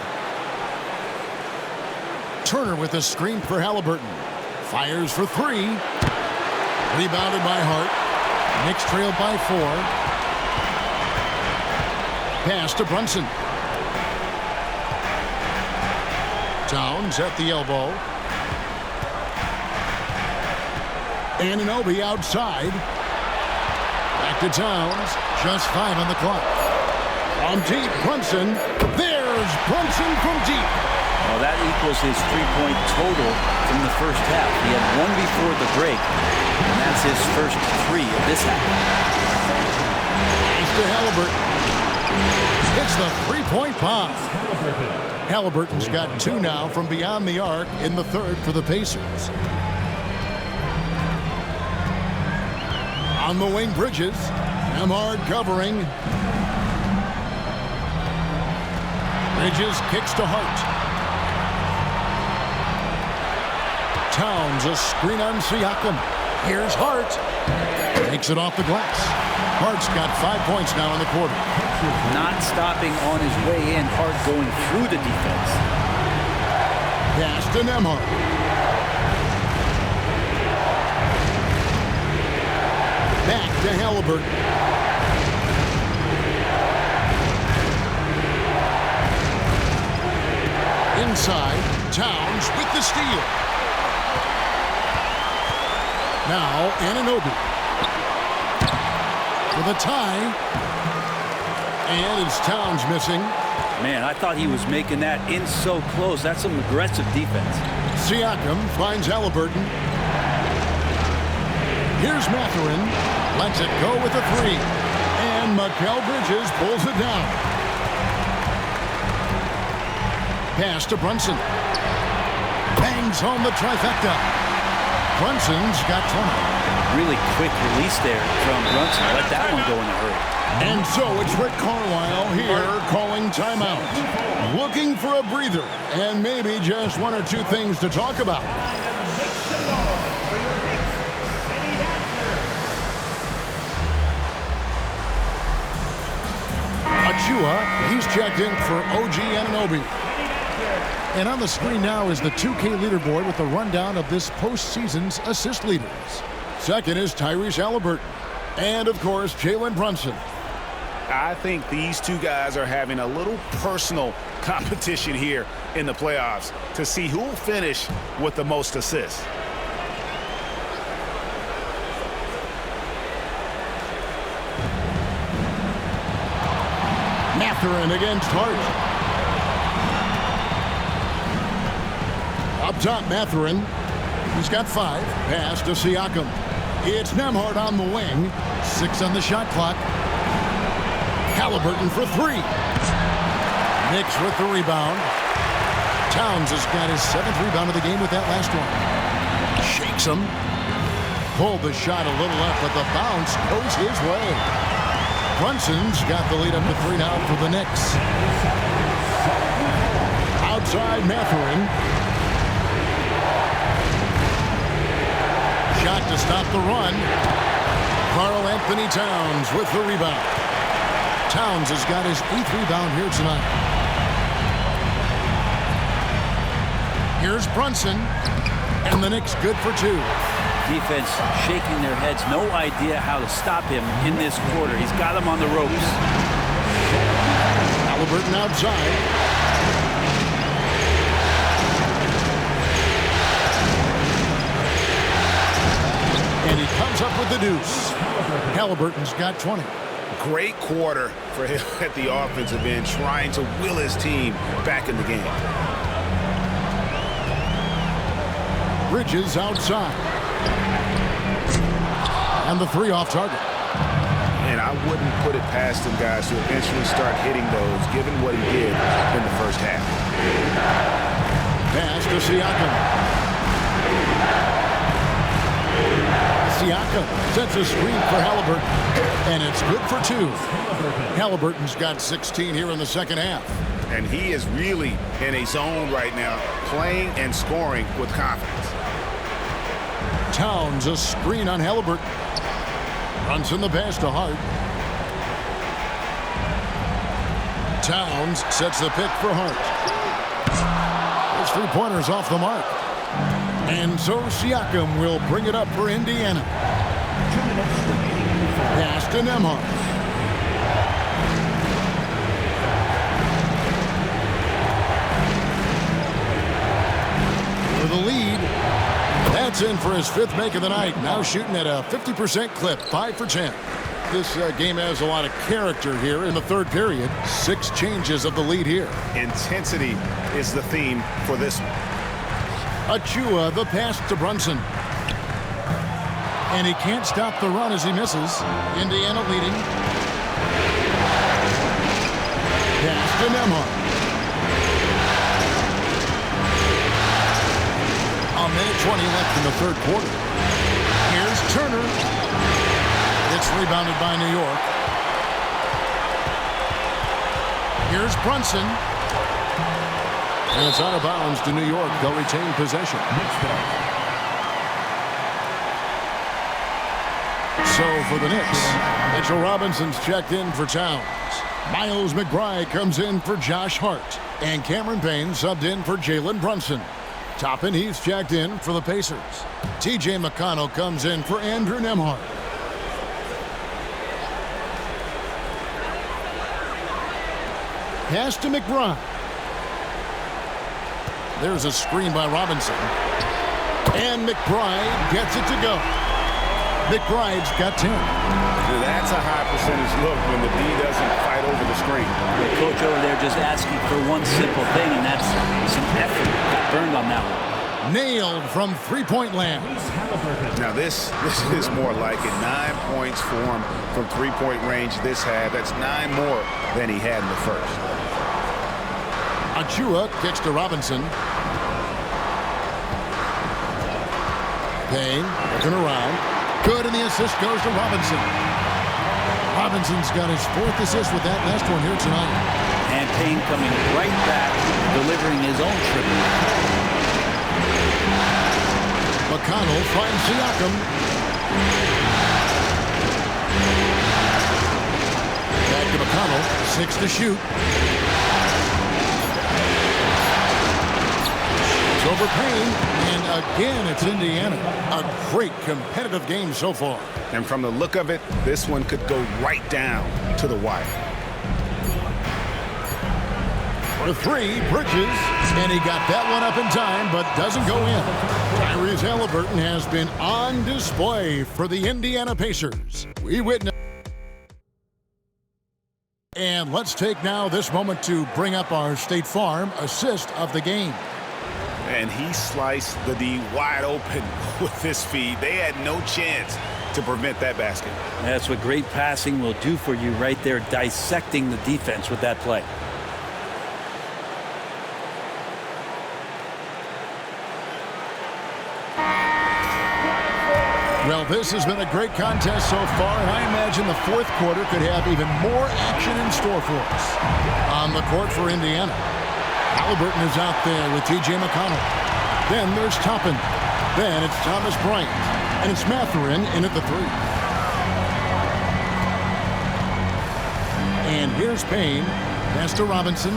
Turner with a screen for Halliburton. Fires for 3. Rebounded by Hart. Knicks trailed by 4. Pass to Brunson. Towns at the elbow. Anunoby outside. Back to Towns. Just 5 on the clock. On deep, Brunson. There's Brunson from deep. Well, that equals his three-point total from the first half. He had 1 before the break, and that's his first 3 of this half. He's to Halliburton. It's the three-point bomb. Halliburton's got 2 now from beyond the arc in the third for the Pacers. On the wing, Bridges. Nembhard covering. Bridges kicks to Hart. Towns, a screen on Siakam. Here's Hart. Takes it off the glass. Hart's got 5 points now in the quarter. Not stopping on his way in. Hart going through the defense. Pass to Nembhard. to Halliburton. Inside, Towns with the steal. Now, Anunoby with a tie. And it's Towns missing. Man, I thought he was making that in so close. That's some aggressive defense. Siakam finds Halliburton. Here's Mathurin. Lets it go with a three. And Mikal Bridges pulls it down. Pass to Brunson. Bangs home the trifecta. Brunson's got 20. Really quick release there from Brunson. Let that one go in a hurry. And so it's Rick Carlisle here calling timeout. Looking for a breather and maybe just one or two things to talk about. Achua, he's checked in for OG Anunoby. And on the screen now is the 2K leaderboard with a rundown of this postseason's assist leaders. Second is Tyrese Halliburton. And, of course, Jalen Brunson. I think these two guys are having a little personal competition here in the playoffs to see who will finish with the most assists. Mathurin against Hart. Up top, Mathurin. He's got 5. Pass to Siakam. It's Nembhard on the wing. 6 on the shot clock. Halliburton for 3. Knicks with the rebound. Towns has got his 7th rebound of the game with that last one. Shakes him. Pulled the shot a little up, but the bounce goes his way. Brunson's got the lead up to 3 now for the Knicks. Outside Mathurin. Shot to stop the run. Karl Anthony Towns with the rebound. Towns has got his 8th rebound here tonight. Here's Brunson. And the Knicks good for 2. Defense shaking their heads. No idea how to stop him in this quarter. He's got him on the ropes. Halliburton outside. And he comes up with the deuce. Halliburton's got 20. Great quarter for him at the offensive end, trying to will his team back in the game. Bridges outside. And the 3 off target. And I wouldn't put it past him, guys, to eventually start hitting those, given what he did in the first half. Pass to Siakam. Siakam sets a screen for Halliburton. And it's good for 2. Halliburton's got 16 here in the second half. And he is really in a zone right now, playing and scoring with confidence. Towns a screen on Halliburton. Brunson the pass to Hart. Towns sets the pick for Hart. His 3-pointers off the mark. And so Siakam will bring it up for Indiana. Pass to Nembhard. For the lead. That's in for his 5th make of the night. Now shooting at a 50% clip, 5 for 10. This game has a lot of character here in the 3rd period. 6 changes of the lead here. Intensity is the theme for this one. Achua, the pass to Brunson. And he can't stop the run as he misses. Indiana leading. Pass to Nembhard. A minute 20 left in the 3rd quarter. Here's Turner. It's rebounded by New York. Here's Brunson. And it's out of bounds to New York. They'll retain possession. So for the Knicks, Mitchell Robinson's checked in for Towns. Miles McBride comes in for Josh Hart. And Cameron Payne subbed in for Jalen Brunson. Toppin, he's checked in for the Pacers. TJ McConnell comes in for Andrew Nembhard. pass to McBride. There's a screen by Robinson. And McBride gets it to go. McBride's got 10. That's a high percentage look when the D doesn't fight over the screen. The coach over there just asking for one simple thing, and that's some effort. Got burned on that one. Nailed from three-point land. Now this is more like it. 9 points for him from three-point range this half. That's 9 more than he had in the first. Achua kicks to Robinson. Payne looking around. Good, and the assist goes to Robinson. Robinson's got his 4th assist with that last one here tonight. And Payne coming right back, delivering his own triple. McConnell finds Siakam. Back to McConnell. 6 to shoot. It's over Payne, and again it's Indiana. A great competitive game so far. And from the look of it, this one could go right down to the wire. For 3, Bridges, and he got that one up in time, but doesn't go in. Tyrese Halliburton has been on display for the Indiana Pacers. We witness. And let's take now this moment to bring up our State Farm assist of the game. And he sliced the D wide open with this feed. They had no chance to prevent that basket. That's what great passing will do for you right there, dissecting the defense with that play. Well, this has been a great contest so far, and I imagine the 4th quarter could have even more action in store for us. On the court for Indiana, Halliburton is out there with T.J. McConnell. Then there's Toppin. Then it's Thomas Bryant. And it's Mathurin in at the 3. And here's Payne. Pass to Robinson.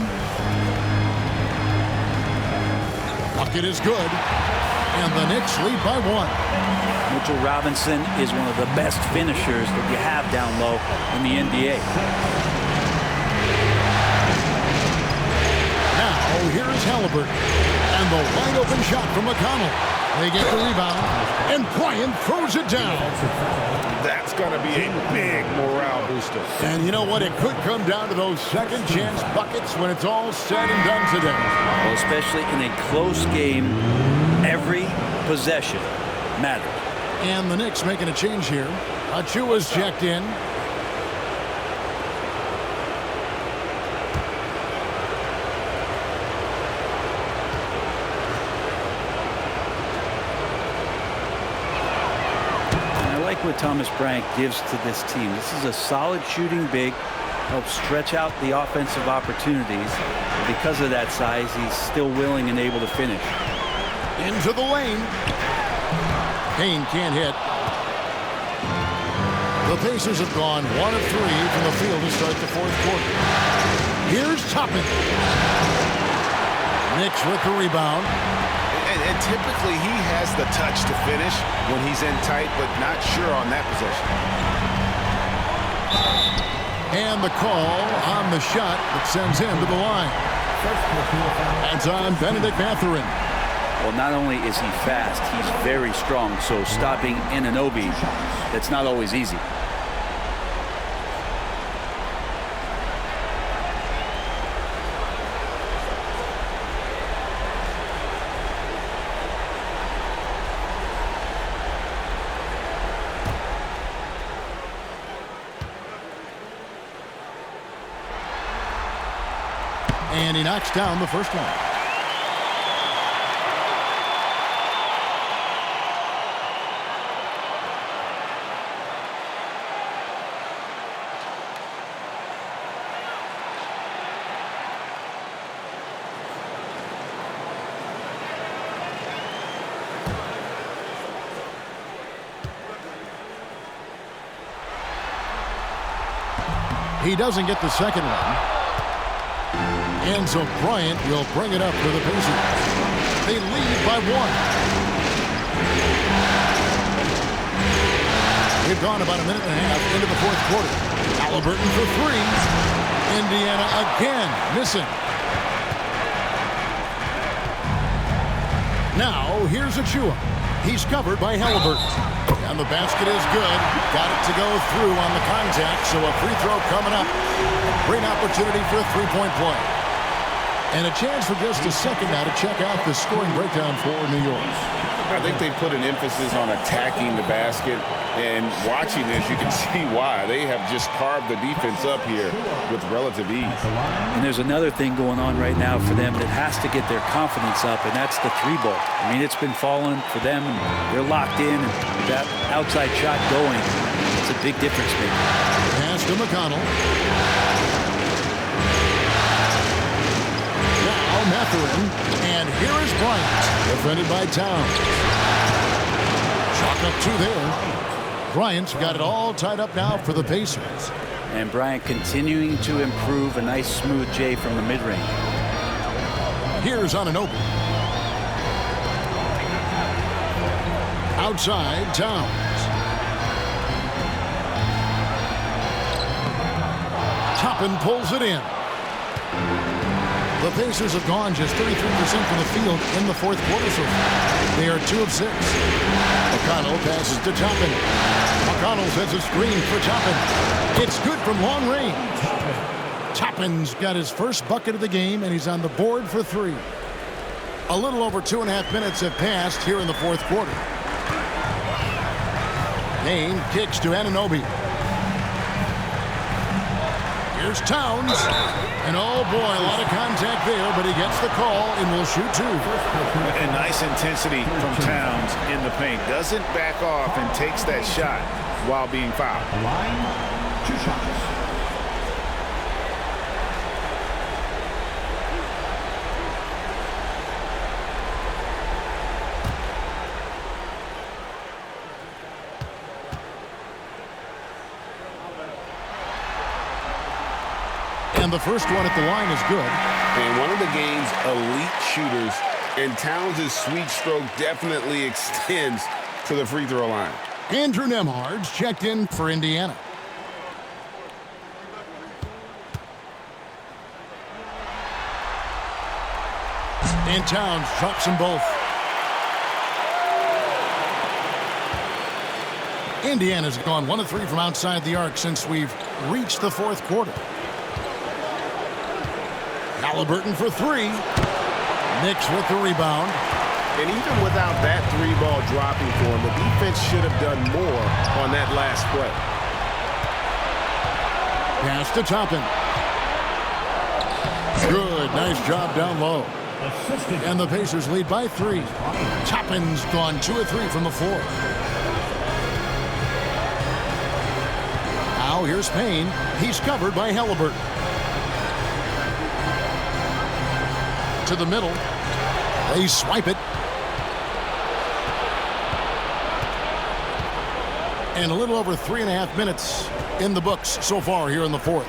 Bucket is good. And the Knicks lead by 1. Mitchell Robinson is one of the best finishers that you have down low in the NBA. Now, here's Halliburton. And the wide-open shot from McConnell. They get the rebound, and Bryant throws it down. That's going to be a big morale booster. And you know what? It could come down to those second-chance buckets when it's all said and done today. Well, especially in a close game, every possession matters. And the Knicks making a change here. Achua's checked in. What Thomas Bryant gives to this team. This is a solid shooting big, helps stretch out the offensive opportunities. Because of that size, he's still willing and able to finish. Into the lane. Payne can't hit. The Pacers have gone 1 of 3 from the field to start the 4th quarter. Here's Toppin. Knicks with the rebound. And typically he has the touch to finish when he's in tight, but not sure on that possession. And the call on the shot that sends him to the line. That's on Benedict Mathurin. Well, not only is he fast, he's very strong, so stopping Anunoby, that's not always easy. And he knocks down the first one. He doesn't get the second one. And so Bryant will bring it up for the Pacers. They lead by 1. We've gone about a minute and a half into the 4th quarter. Halliburton for 3. Indiana again missing. Now here's Achua. He's covered by Halliburton. And the basket is good. Got it to go through on the contact, so a free throw coming up. Great opportunity for a three-point play. And a chance for just a second now to check out the scoring breakdown for New York. I think they put an emphasis on attacking the basket, and watching this, you can see why. They have just carved the defense up here with relative ease. And there's another thing going on right now for them that has to get their confidence up, and that's the three ball. I mean, it's been falling for them, and they're locked in, and that outside shot going, it's a big difference maker. Pass to McConnell. Now Mathurin, and here is Bryant, defended by Towns. Chalk up two there. Bryant's got it all tied up now for the Pacers. And Bryant continuing to improve. A nice smooth J from the mid-range. Here's Anunoby. Outside, Towns. Toppin pulls it in. The Pacers have gone just 33% from the field in the fourth quarter so far. They are 2 of 6. McConnell passes to Toppin. McConnell sets a screen for Toppin. It's good from long range. Toppin's got his first bucket of the game, and he's on the board for 3. A little over 2.5 minutes have passed here in the fourth quarter. Payne kicks to Anunoby. Here's Towns. And oh boy, a lot of contact there, but he gets the call and will shoot 2. And nice intensity from Towns in the paint. Doesn't back off and takes that shot while being fouled. Line, 2 shots. And the first one at the line is good. And one of the game's elite shooters, and Towns' sweet stroke definitely extends to the free throw line. Andrew Nembhard's checked in for Indiana. And Towns drops them both. Indiana's gone 1 of 3 from outside the arc since we've reached the fourth quarter. Halliburton for 3. Knicks with the rebound. And even without that 3-ball dropping for him, the defense should have done more on that last play. Pass to Toppin. Good, nice job down low. And the Pacers lead by 3. Toppin's gone 2 of 3 from the floor. Now here's Payne. He's covered by Halliburton. To the middle. They swipe it. And a little over 3.5 minutes in the books so far here in the fourth.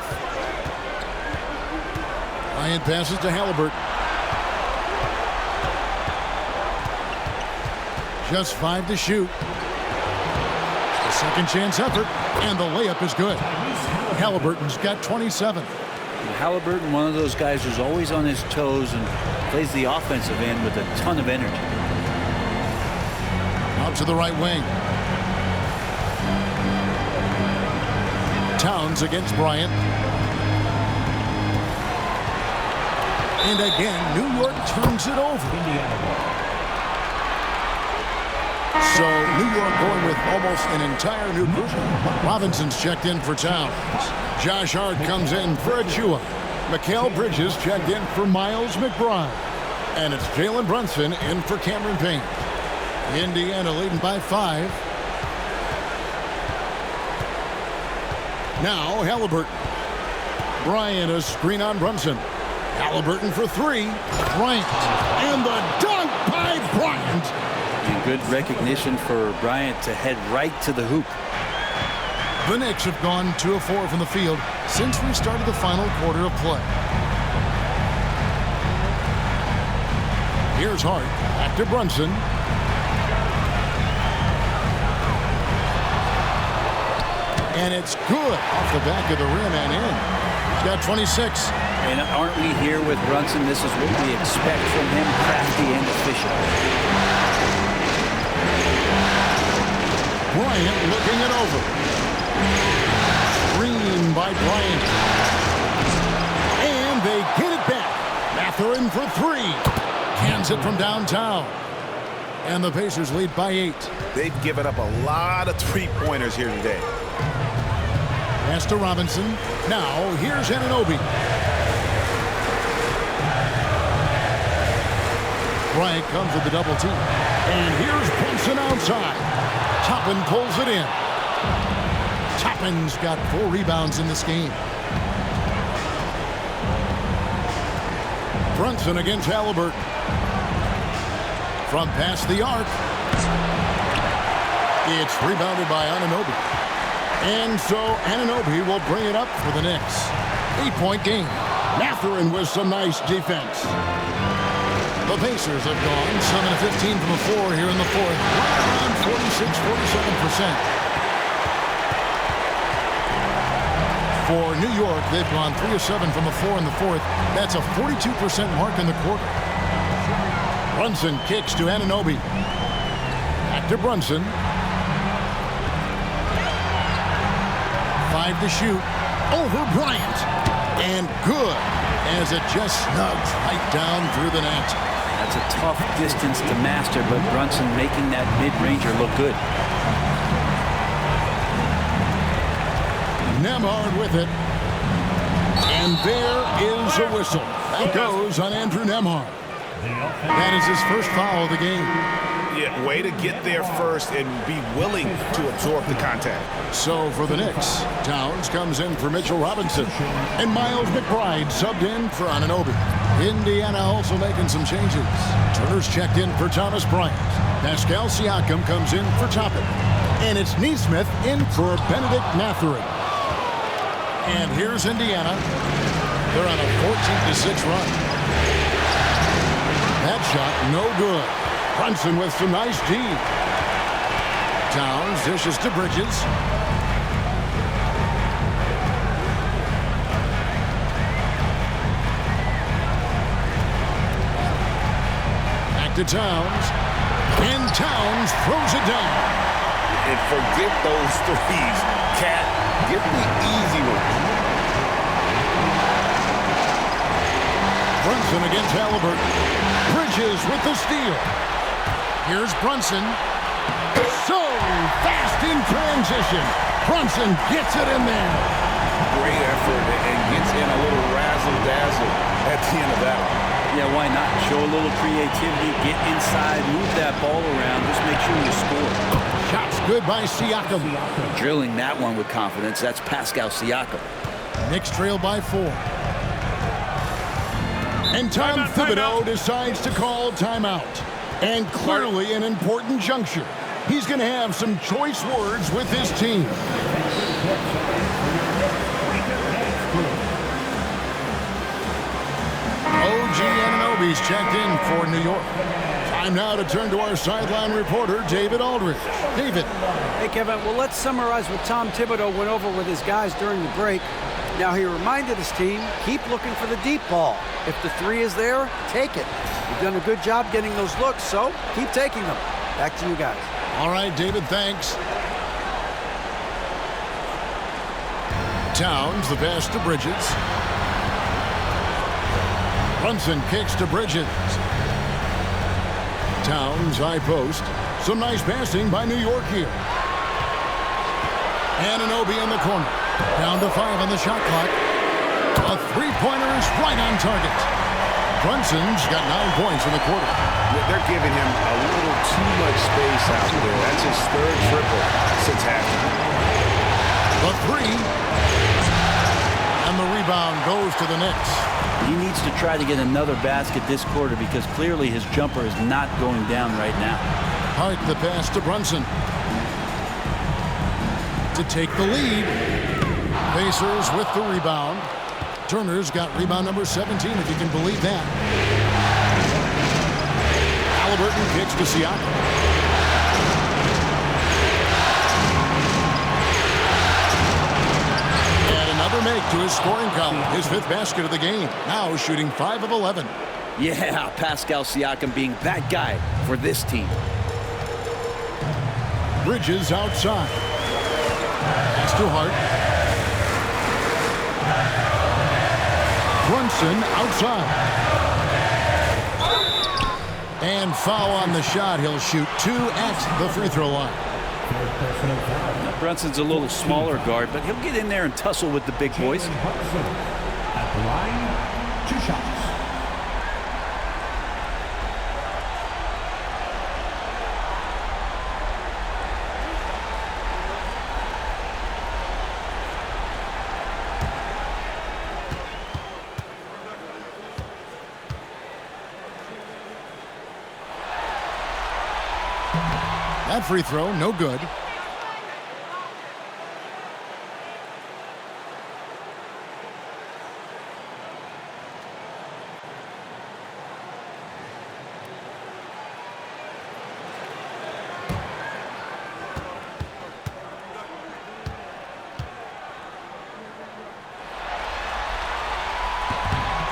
Bryant passes to Halliburton. Just 5 to shoot. A second chance effort, and the layup is good. Halliburton's got 27. Halliburton, one of those guys who's always on his toes and plays the offensive end with a ton of energy. Out to the right wing. Towns against Bryant. And again, New York turns it over. So New York going with almost an entire new group. Robinson's checked in for Towns. Josh Hart comes in for Achua. Mikal Bridges checked in for Miles McBride. And it's Jalen Brunson in for Cameron Payne. Indiana leading by 5. Now Halliburton. Bryant a screen on Brunson. Halliburton for 3. Bryant. And the dunk by Bryant. And good recognition for Bryant to head right to the hoop. The Knicks have gone 2 of 4 from the field since we started the final quarter of play. Here's Hart. Back to Brunson. And it's good off the back of the rim and in. He's got 26. And aren't we here with Brunson? This is what we expect from him, crafty and efficient. Bryant looking it over. Screen by Bryant. And they get it back. Mathurin for three. Cans it from downtown. And the Pacers lead by 8. They've given up a lot of three-pointers here today. Pass to Robinson. Now here's Anunoby. Bryant comes with the double team. And here's Brunson outside. Toppin pulls it in. Toppin's got 4 rebounds in this game. Brunson against Halliburton. From past the arc. It's rebounded by Anunoby. And so Anunoby will bring it up for the Knicks. 8-point game. Mathurin with some nice defense. The Pacers have gone 7 of 15 from the floor here in the fourth. Around 46-47%. For New York, they've gone 3 of 7 from the floor in the fourth. That's a 42% mark in the quarter. Brunson kicks to Anunoby. Back to Brunson. 5 to shoot. Over Bryant. And good, as it just snugs right down through the net. That's a tough distance to master, but Brunson making that mid-ranger look good. Nembhard with it. And there is a whistle. That goes on Andrew Nembhard. That is his first foul of the game. Yeah, way to get there first and be willing to absorb the contact. So for the Knicks, Towns comes in for Mitchell Robinson. And Miles McBride subbed in for Anunoby. Indiana also making some changes. Turner's checked in for Thomas Bryant. Pascal Siakam comes in for Toppin. And it's Nesmith in for Benedict Mathurin. And here's Indiana. They're on a 14-6 run. That shot no good. Brunson with some nice D. Towns dishes to Bridges. Back to Towns. And Towns throws it down. And forget those threes. Cat, give me easy ones. Brunson against Halliburton. Bridges with the steal. Here's Brunson. So fast in transition. Brunson gets it in there. Great effort and gets in a little razzle-dazzle at the end of that one. Yeah, why not? Show a little creativity, get inside, move that ball around, just make sure you score. Shots good by Siakam. Drilling that one with confidence. That's Pascal Siakam. Knicks trail by 4. And Tom Thibodeau decides to call timeout. And clearly an important juncture. He's going to have some choice words with his team. OG Anunoby's checked in for New York. Time now to turn to our sideline reporter, David Aldridge. David. Hey, Kevin. Well, let's summarize what Tom Thibodeau went over with his guys during the break. Now, he reminded his team, keep looking for the deep ball. If the 3 is there, take it. You've done a good job getting those looks, so keep taking them. Back to you guys. All right, David, thanks. Towns, the pass to Bridges. Brunson kicks to Bridges. Towns, high post. Some nice passing by New York here. Anunoby in the corner. Down to 5 on the shot clock. A three-pointer is right on target. Brunson's got 9 points in the quarter. They're giving him a little too much space out there. That's his 3rd triple since halftime. The 3. And the rebound goes to the Knicks. He needs to try to get another basket this quarter because clearly his jumper is not going down right now. Hart the pass to Brunson. To take the lead. Pacers with the rebound. Turner's got rebound number 17, if you can believe that. Halliburton kicks to Siakam. And another make to his his scoring column. His 5th basket of the game. Now shooting 5 of 11. Yeah, Pascal Siakam being that guy for this team. Bridges outside. Pass to Hart. Brunson outside. And foul on the shot. He'll shoot 2 at the free throw line. Now, Brunson's a little smaller guard, but he'll get in there and tussle with the big boys. At the line, 2 shots. That free throw, no good.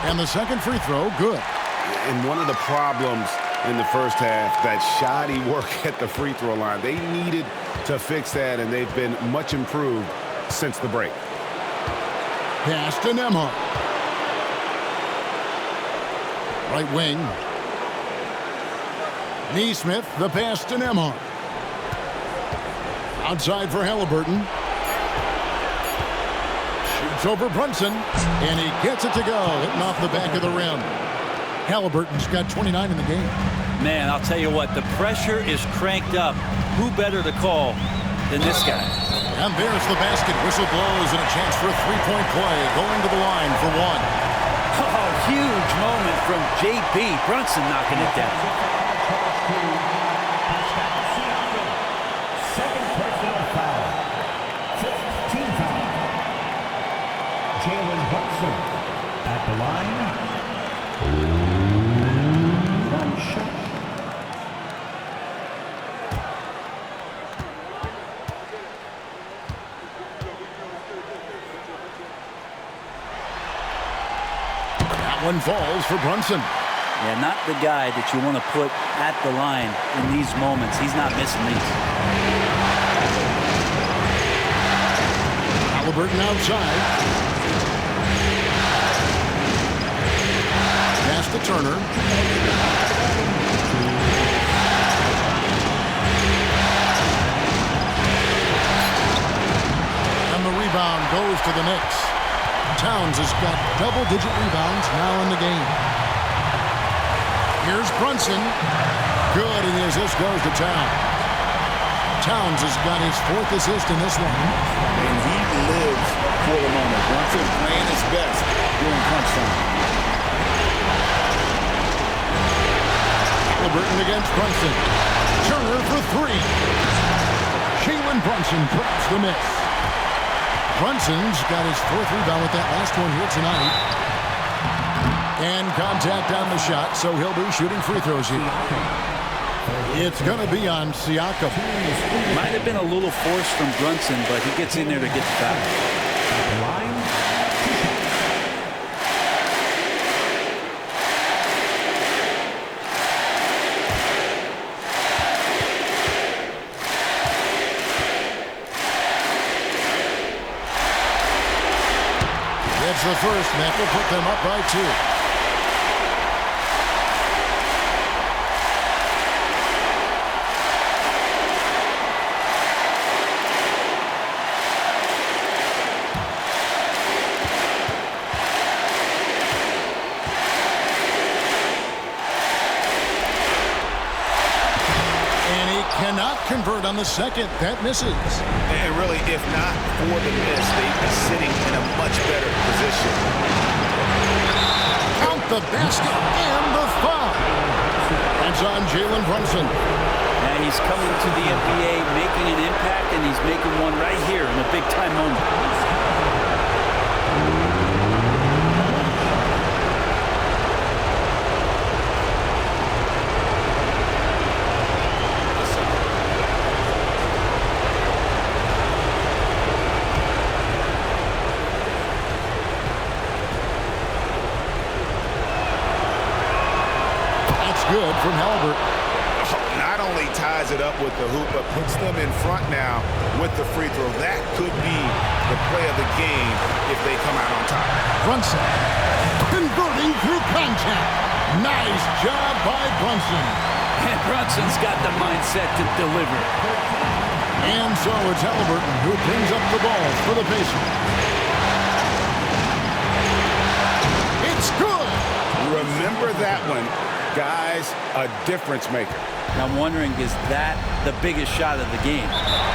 And the second free throw, good. And one of the problems in the first half, that shoddy work at the free throw line. They needed to fix that, and they've been much improved since the break. Pass to Nembhard. Right wing. Neesmith, the pass to Nembhard. Outside for Halliburton. Shoots over Brunson, and he gets it to go, hitting off the back of the rim. Halliburton's got 29 in the game. Man, I'll tell you what, the pressure is cranked up. Who better to call than this guy? And there's the basket. Whistle blows and a chance for a three-point play. Going to the line for 1. Oh, huge moment from J.B. Brunson knocking it down. Second personal foul. 5th team foul. Jalen Brunson at the line. 1 shot. That one falls for Brunson. Yeah, not the guy that you want to put at the line in these moments. He's not missing these. Halliburton outside. Pass to Turner. And the rebound goes to the Knicks. Towns has got double-digit rebounds now in the game. Here's Brunson. Good, and the assist goes to Towns. Towns has got his 4th assist in this one. And he lives for the moment. Brunson playing his best during crunch time. Halliburton against Brunson. Turner for 3. Jalen Brunson drops the miss. Brunson's got his 4th rebound with that last one here tonight. And contact on the shot, so he'll be shooting free throws here. It's going to be on Siakam. Might have been a little force from Brunson, but he gets in there to get the foul. At the line, 2 shots. It's the first. That will put them up by 2. Cannot convert on the second. That misses. And really, if not for the miss, they'd be sitting in a much better position. Count the basket and the foul. That's on Jalen Brunson. Now he's coming to the NBA, making an impact, and he's making one right here in a big-time moment. good from Halliburton. Not only ties it up with the hoop, but puts them in front now with the free throw. That could be the play of the game if they come out on top. Brunson converting through contact. Nice job by Brunson. And Brunson's got the mindset to deliver. And so it's Halliburton who brings up the ball for the Pacers. It's good. Remember that one. Guys, a difference maker. I'm wondering, is that the biggest shot of the game?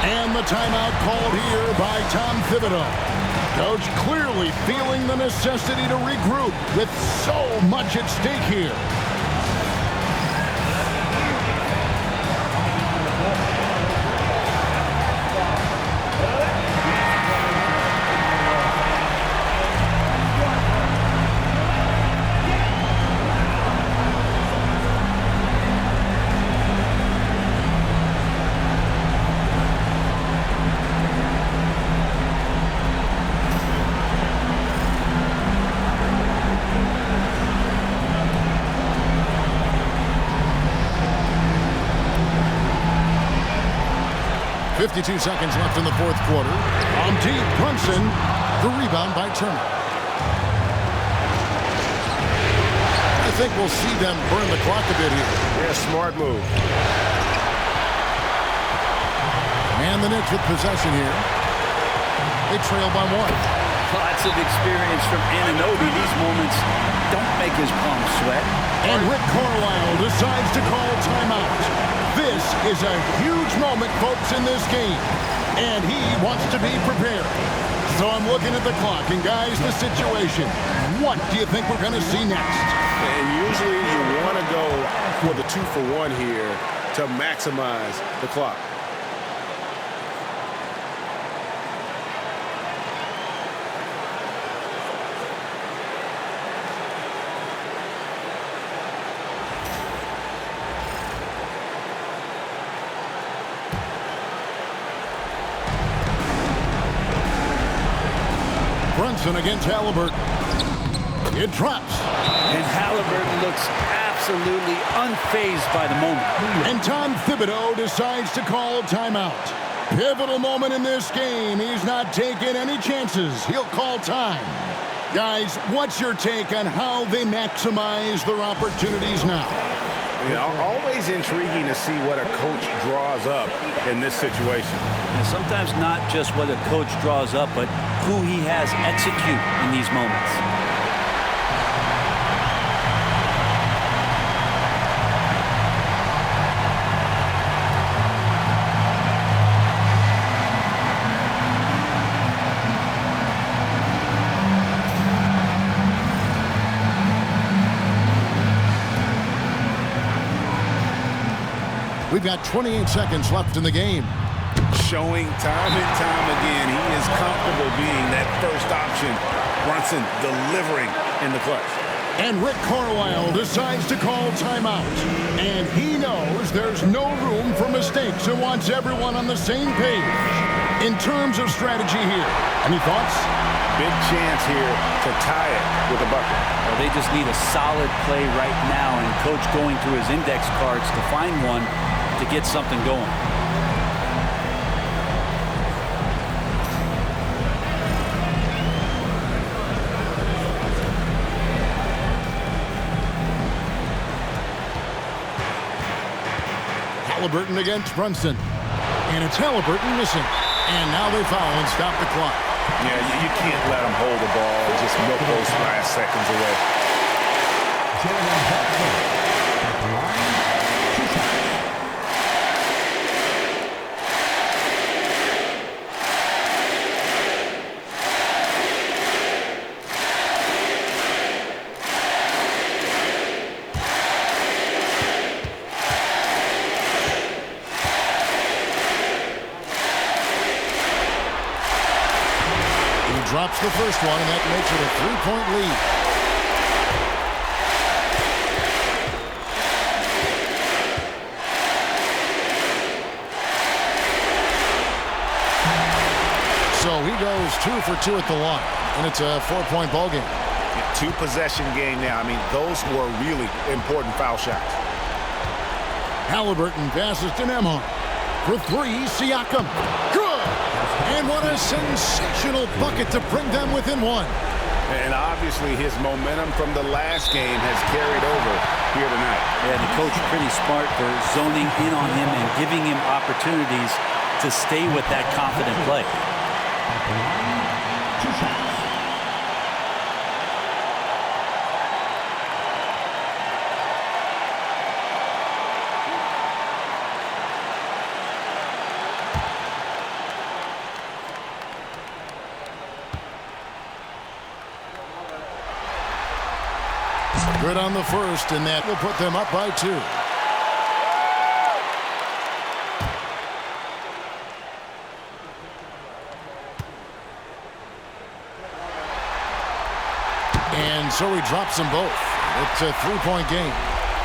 And the timeout called here by Tom Thibodeau. Coach clearly feeling the necessity to regroup with so much at stake here. .52 seconds left in the fourth quarter. On deep, Brunson, the rebound by Turner. I think we'll see them burn the clock a bit here. Yeah, smart move. And the Knicks with possession here. They trail by one. Lots of experience from Anunoby. These moments don't make his palms sweat. And Rick Carlisle decides to call timeout. This is a huge moment, folks, in this game. And he wants to be prepared. So I'm looking at the clock. And, guys, the situation. What do you think we're going to see next? And usually you want to go for the 2-for-1 here to maximize the clock. Brunson against Halliburton. It drops. And Halliburton looks absolutely unfazed by the moment. And Tom Thibodeau decides to call a timeout. Pivotal moment in this game. He's not taking any chances. He'll call time. Guys, what's your take on how they maximize their opportunities now? Yeah, always intriguing to see what a coach draws up in this situation. And sometimes not just what a coach draws up, but who he has execute in these moments. We've got 28 seconds left in the game. Showing time and time again, he is comfortable being that first option. Brunson delivering in the clutch. And Rick Carlisle decides to call timeout. And he knows there's no room for mistakes and wants everyone on the same page. In terms of strategy here, any thoughts? Big chance here to tie it with a bucket. Well, they just need a solid play right now, and coach going through his index cards to find one to get something going. Halliburton against Brunson. And it's Halliburton missing. And now they foul and stop the clock. Yeah, you can't let him hold the ball and just milk those last seconds away. Drops the first one, and that makes it a three-point lead. So he goes 2 for 2 at the line, and it's a 4-point ball game. Two-possession game now. I mean, those were really important foul shots. Halliburton passes to Nembhard. For three, Siakam. Good! And what a sensational bucket to bring them within one. And obviously his momentum from the last game has carried over here tonight. Yeah, the coach pretty smart for zoning in on him and giving him opportunities to stay with that confident play. Good on the first, and that will put them up by 2. And so he drops them both. It's a 3-point game.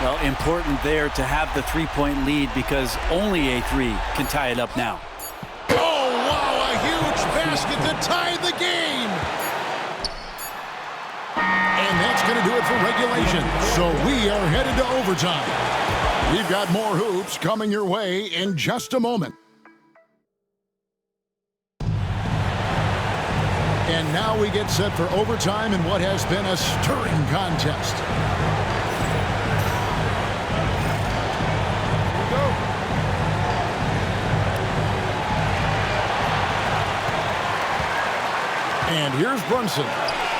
Well, important there to have the 3-point lead because only a 3 can tie it up now. Oh, wow, a huge basket to tie the game. And that's going to do it for regulation. So we are headed to overtime. We've got more hoops coming your way in just a moment. And now we get set for overtime in what has been a stirring contest. And here's Brunson.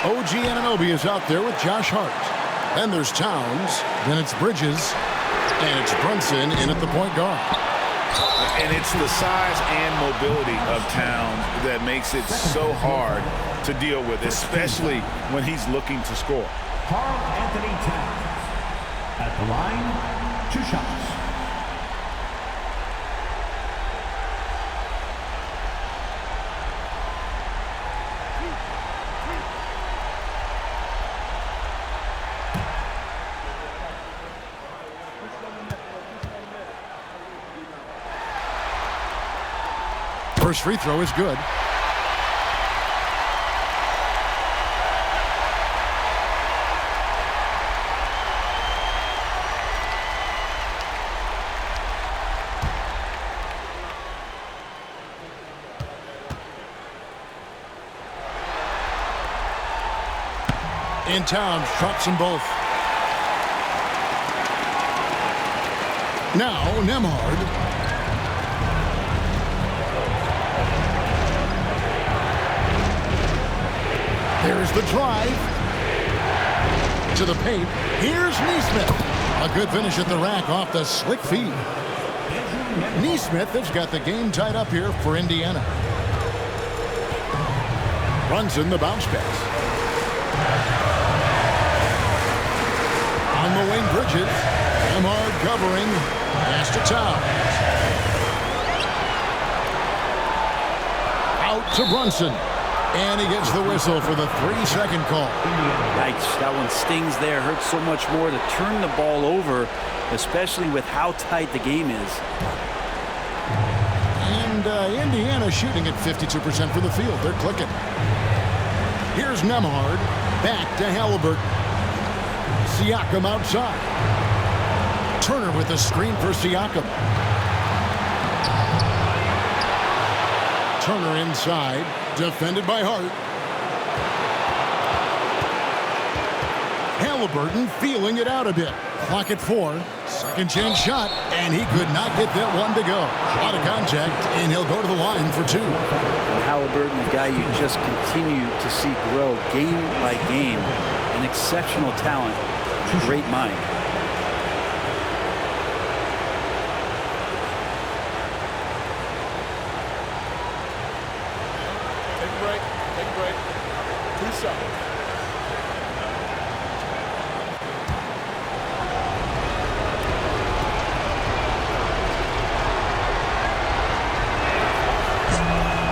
OG Anunoby is out there with Josh Hart. Then there's Towns. Then it's Bridges. And it's Brunson in at the point guard. And it's the size and mobility of Towns that makes it so hard to deal with, especially when he's looking to score. Karl Anthony Towns at the line, 2 shots. First free throw is good. And Towns drops them both. Now Nembhard. There's the drive to the paint. Here's Nesmith. A good finish at the rack off the slick feed. Nesmith has got the game tied up here for Indiana. Brunson the bounce pass. On the wing, Bridges. Nembhard covering. Pass to Towns. Out to Brunson. And he gets the whistle for the 3-second call. Yikes, that one stings there. Hurts so much more to turn the ball over, especially with how tight the game is. And Indiana shooting at 52% for the field. They're clicking. Here's Nembhard. Back to Halliburton. Siakam outside. Turner with the screen for Siakam. Turner inside. Defended by Hart. Halliburton feeling it out a bit. Clock at 4. Second chance shot, and he could not get that one to go. A lot of contact, and he'll go to the line for 2. And Halliburton, a guy you just continue to see grow game by game. An exceptional talent, great mind.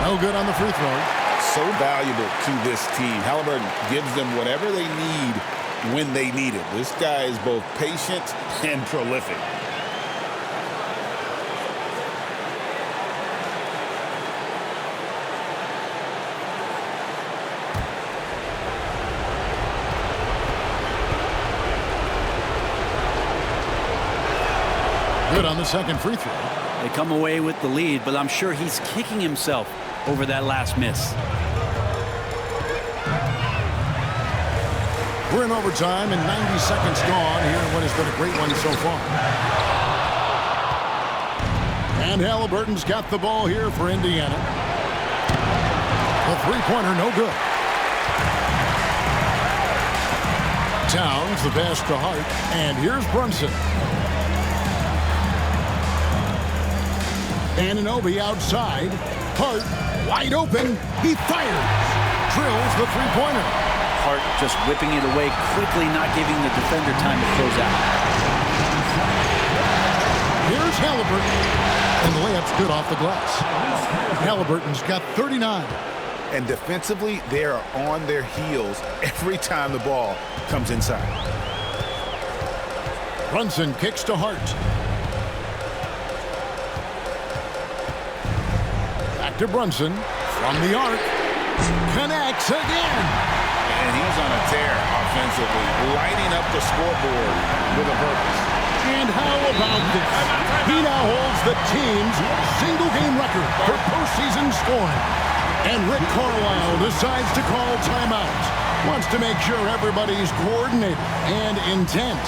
No good on the free throw. So valuable to this team. Halliburton gives them whatever they need when they need it. This guy is both patient and prolific. Good on the second free throw. They come away with the lead, but I'm sure he's kicking himself over that last miss. We're in overtime and 90 seconds gone here in what has been a great one so far. And Halliburton's got the ball here for Indiana. The three-pointer, no good. Towns, the pass to Hart, and here's Brunson. Anunoby outside. Hart, wide open. He fires. Drills the three-pointer. Hart just whipping it away quickly, not giving the defender time to close out. Here's Halliburton. And the layup's good off the glass. Halliburton's got 39. And defensively, they are on their heels every time the ball comes inside. Brunson kicks to Hart. Back to Brunson. From the arc. Connects again. And he's on a tear offensively, lighting up the scoreboard with a purpose. And how about this? He now holds the team's single-game record for postseason scoring. And Rick Carlisle decides to call timeout. Wants to make sure everybody's coordinated and intent.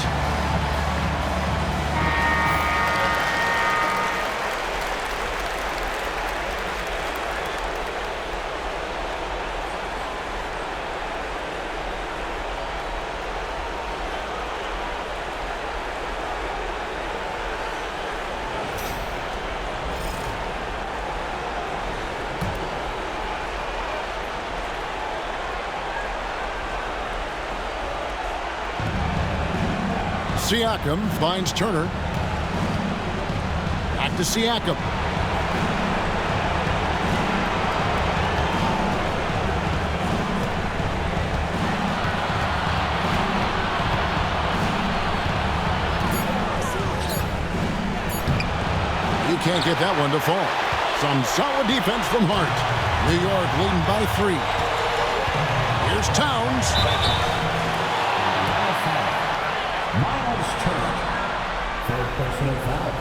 Siakam finds Turner. Back to Siakam. You can't get that one to fall. Some solid defense from Hart. New York leading by 3. Here's Towns. Third personal foul.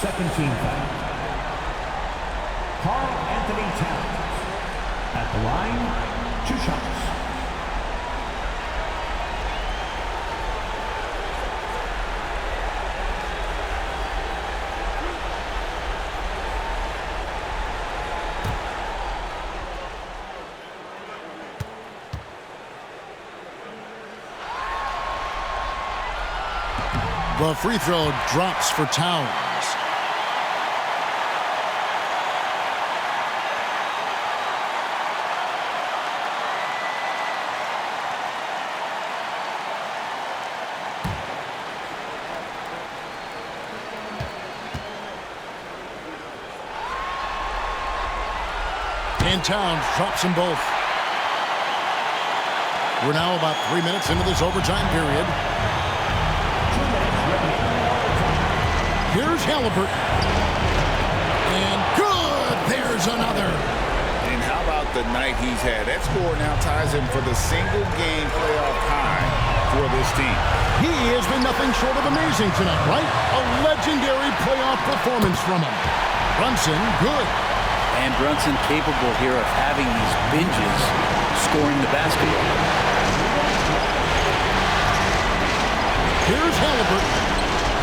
Second team foul. Karl Anthony Towns. At the line, 2 shots. The free throw drops for Towns. And Towns drops them both. We're now about 3 minutes into this overtime period. Here's Halliburton. And good! There's another. And how about the night he's had? That score now ties him for the single-game playoff high for this team. He has been nothing short of amazing tonight, right? A legendary playoff performance from him. Brunson, good. And Brunson capable here of having these binges scoring the basketball. Here's Halliburton.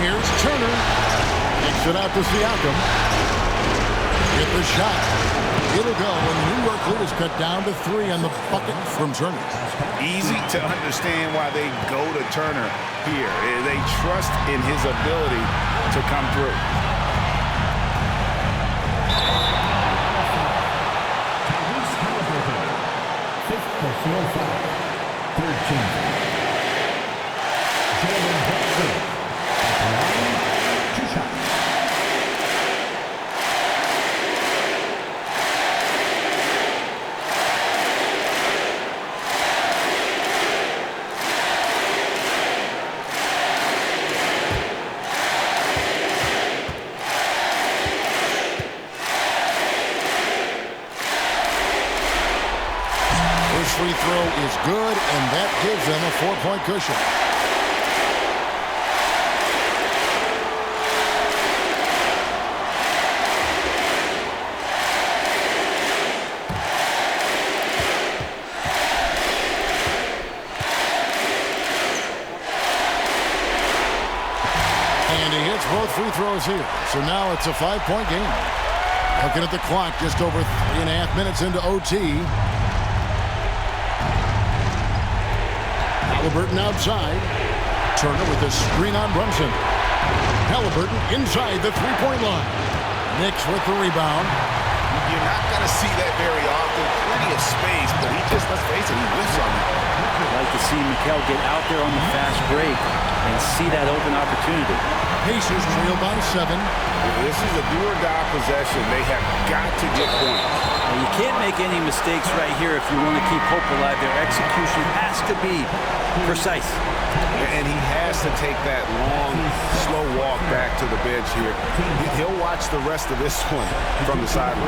Here's Turner. Kicks it out to Siakam. Get the shot. It'll go, and the New York lead is cut down to 3 on the bucket from Turner. Easy to understand why they go to Turner here. They trust in his ability to come through. Fifth personal foul. Third team foul. Jalen Brunson. At the line, 2 shots. Free throw is good, and that gives them a 4-point cushion. free throws here. So now it's a 5-point game. Looking at the clock, just over 3.5 minutes into OT. Halliburton outside. Turner with the screen on Brunson. Halliburton inside the three-point line. Knicks with the rebound. You're not going to see that very often. Plenty of space, but he just, let's face it, he whiffs on it. I'd like to see Mikel get out there on the fast break and see that open opportunity. Pacers trail by 7. This is a do-or-die possession. They have got to get points. Now, you can't make any mistakes right here if you want to keep hope alive. Their execution has to be precise. And he has to take that long, slow walk back to the bench here. He'll watch the rest of this one from the sideline.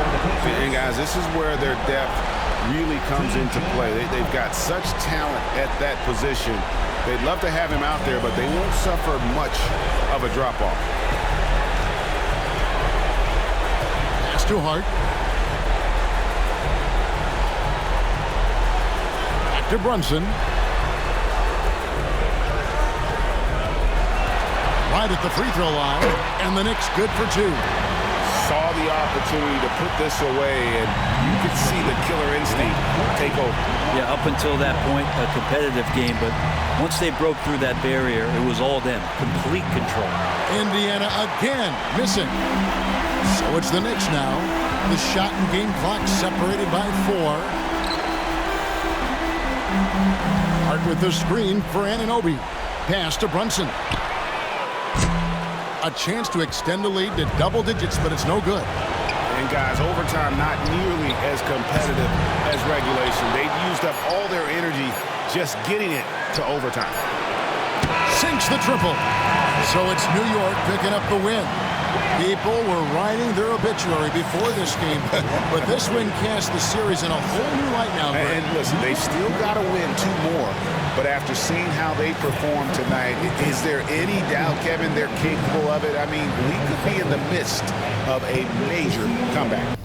And guys, this is where their depth really comes into play. They've got such talent at that position. They'd love to have him out there, but they won't suffer much of a drop-off. Pass to Hart. Back to Brunson. Right at the free throw line, and the Knicks good for 2. Saw the opportunity to put this away, and you could see the killer instinct take over. Yeah, up until that point, a competitive game, but once they broke through that barrier, it was all them. Complete control. Indiana again missing. So it's the Knicks now. The shot and game clock separated by 4. Hart with the screen for Anunoby. Pass to Brunson. A chance to extend the lead to double digits, but it's no good. And guys, overtime not nearly as competitive as regulation. They've used up all their energy just getting it to overtime. Sinks the triple. So it's New York picking up the win. People were writing their obituary before this game, but this win cast the series in a whole new light now. And listen, they still got to win 2 more. But after seeing how they performed tonight, is there any doubt, Kevin, they're capable of it? I mean, we could be in the midst of a major comeback.